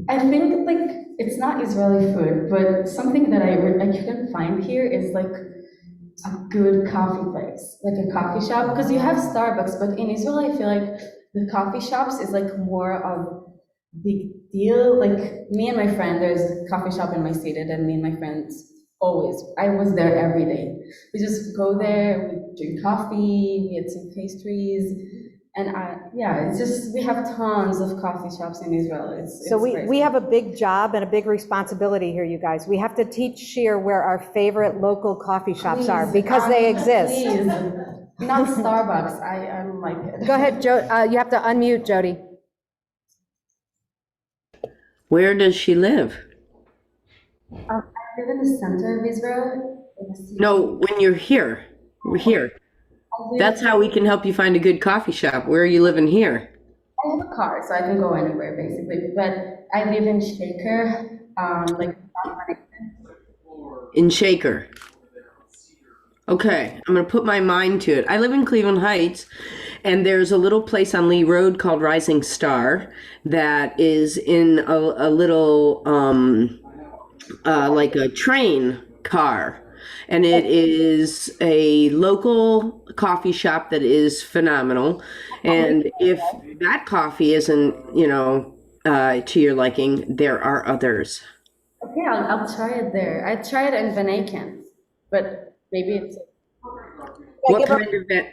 I think like it's not Israeli food, but something that I couldn't find here is like a good coffee place, like a coffee shop, because you have Starbucks, but in Israel I feel like the coffee shops is like more of big deal. Like me and my friend, there's a coffee shop in my city that me and my friends I was there every day. We just go there, we drink coffee, we eat some pastries, and it's just, we have tons of coffee shops in Israel. So we have a big job and a big responsibility here, you guys. We have to teach Shir where our favorite local coffee shops are, because they exist. Please. Not Starbucks, I don't like it. Go ahead, Joe, you have to unmute, Jody. Where does she live? I live in the center of Israel. No, when you're here. We're here. That's how we can help you find a good coffee shop. Where are you living here? I have a car, so I can go anywhere basically. But I live in Shaker, In Shaker. Okay, I'm gonna put my mind to it. I live in Cleveland Heights, and there's a little place on Lee Road called Rising Star that is in a little like a train car, and it is a local coffee shop that is phenomenal. And if that coffee isn't, to your liking, there are others. Okay, I'll try it there. I tried it in Van Aken, but maybe it's.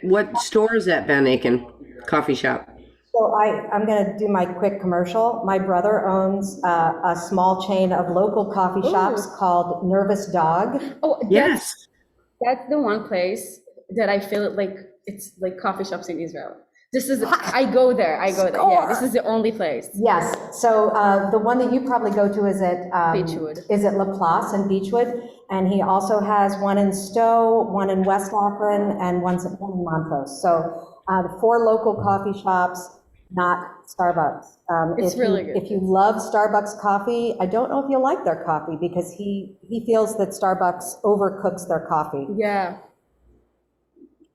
What store is that Van Aken coffee shop? So I'm going to do my quick commercial. My brother owns a small chain of local coffee shops called Nervous Dog. Oh, yes. That's the one place that I feel like it's like coffee shops in Israel. I go there. Yeah, this is the only place. Yes. So the one that you probably go to is at Beechwood. Is at La Place in Beechwood, and he also has one in Stowe, one in West Akron, and one in Montrose. So 4 local coffee shops, not Starbucks. It's really good. If you love Starbucks coffee, I don't know if you'll like their coffee because he feels that Starbucks overcooks their coffee. Yeah.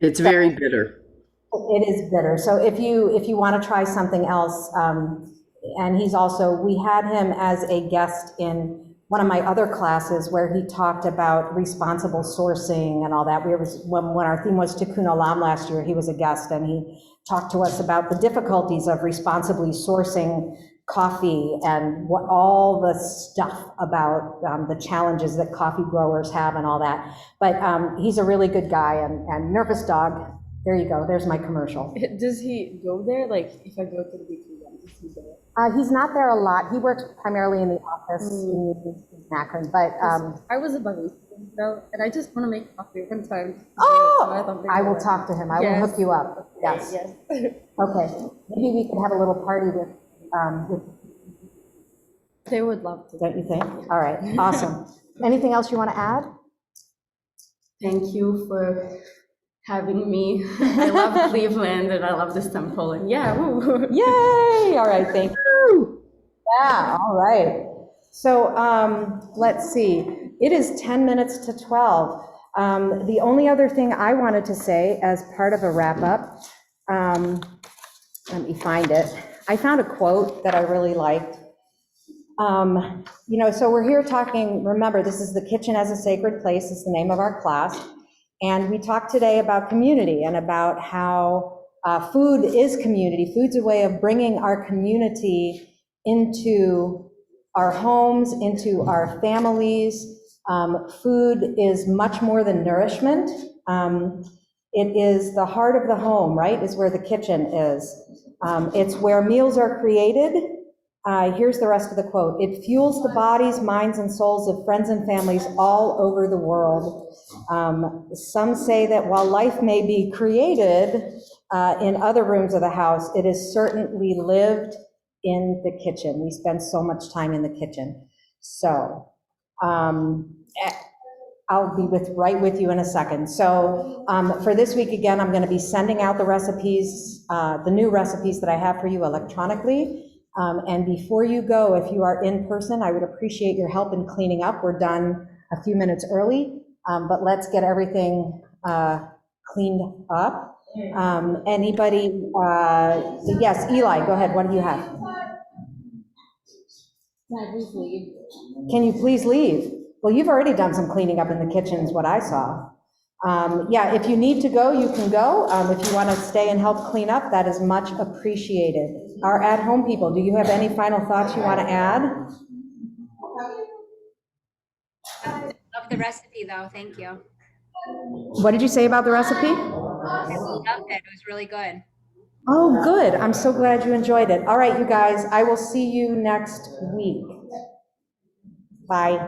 It's very bitter. It is bitter. So if you want to try something else, and we had him as a guest in one of my other classes where he talked about responsible sourcing and all that. When our theme was Tikkun Olam last year, he was a guest and he talked to us about the difficulties of responsibly sourcing coffee and what all the stuff about the challenges that coffee growers have and all that. But he's a really good guy, and Nervous Dog. There you go. There's my commercial. Does he go there? Like, if I go to the weekly one, does he go? He's not there a lot. He works primarily in the office in Akron, but I was a barista, and I just want to make coffee one time. I will talk to him. I will hook you up. Yes. Yes. Okay. Maybe we could have a little party with. They would love to. Don't you think? All right. Awesome. Anything else you want to add? Thank you for having me. I love Cleveland and I love this temple, and woo. Yay! All right, thank you. Yeah, all right. So let's see. It is 10 minutes to 12. The only other thing I wanted to say as part of a wrap up, let me find it. I found a quote that I really liked. So we're here talking, remember, this is the Kitchen as a Sacred Place is the name of our class. And we talked today about community and about how food is community. Food's a way of bringing our community into our homes, into our families. Food is much more than nourishment. It is the heart of the home, right, is where the kitchen is. It's where meals are created. Here's the rest of the quote. It fuels the bodies, minds, and souls of friends and families all over the world. Some say that while life may be created in other rooms of the house, it is certainly lived in the kitchen. We spend so much time in the kitchen. So I'll be right with you in a second. So for this week, again, I'm going to be sending out the recipes, the new recipes that I have for you electronically. And before you go, if you are in person, I would appreciate your help in cleaning up. We're done a few minutes early, but let's get everything cleaned up. Anybody? Yes, Eli, go ahead. What do you have? Can I please leave? Can you please leave? Well, you've already done some cleaning up in the kitchen is what I saw. Yeah, if you need to go, you can go. If you want to stay and help clean up, that is much appreciated. Our at-home people, do you have any final thoughts you want to add? Love the recipe though, thank you. What did you say about the recipe? I loved it, it was really good. Oh, good. I'm so glad you enjoyed it. All right, you guys, I will see you next week. Bye.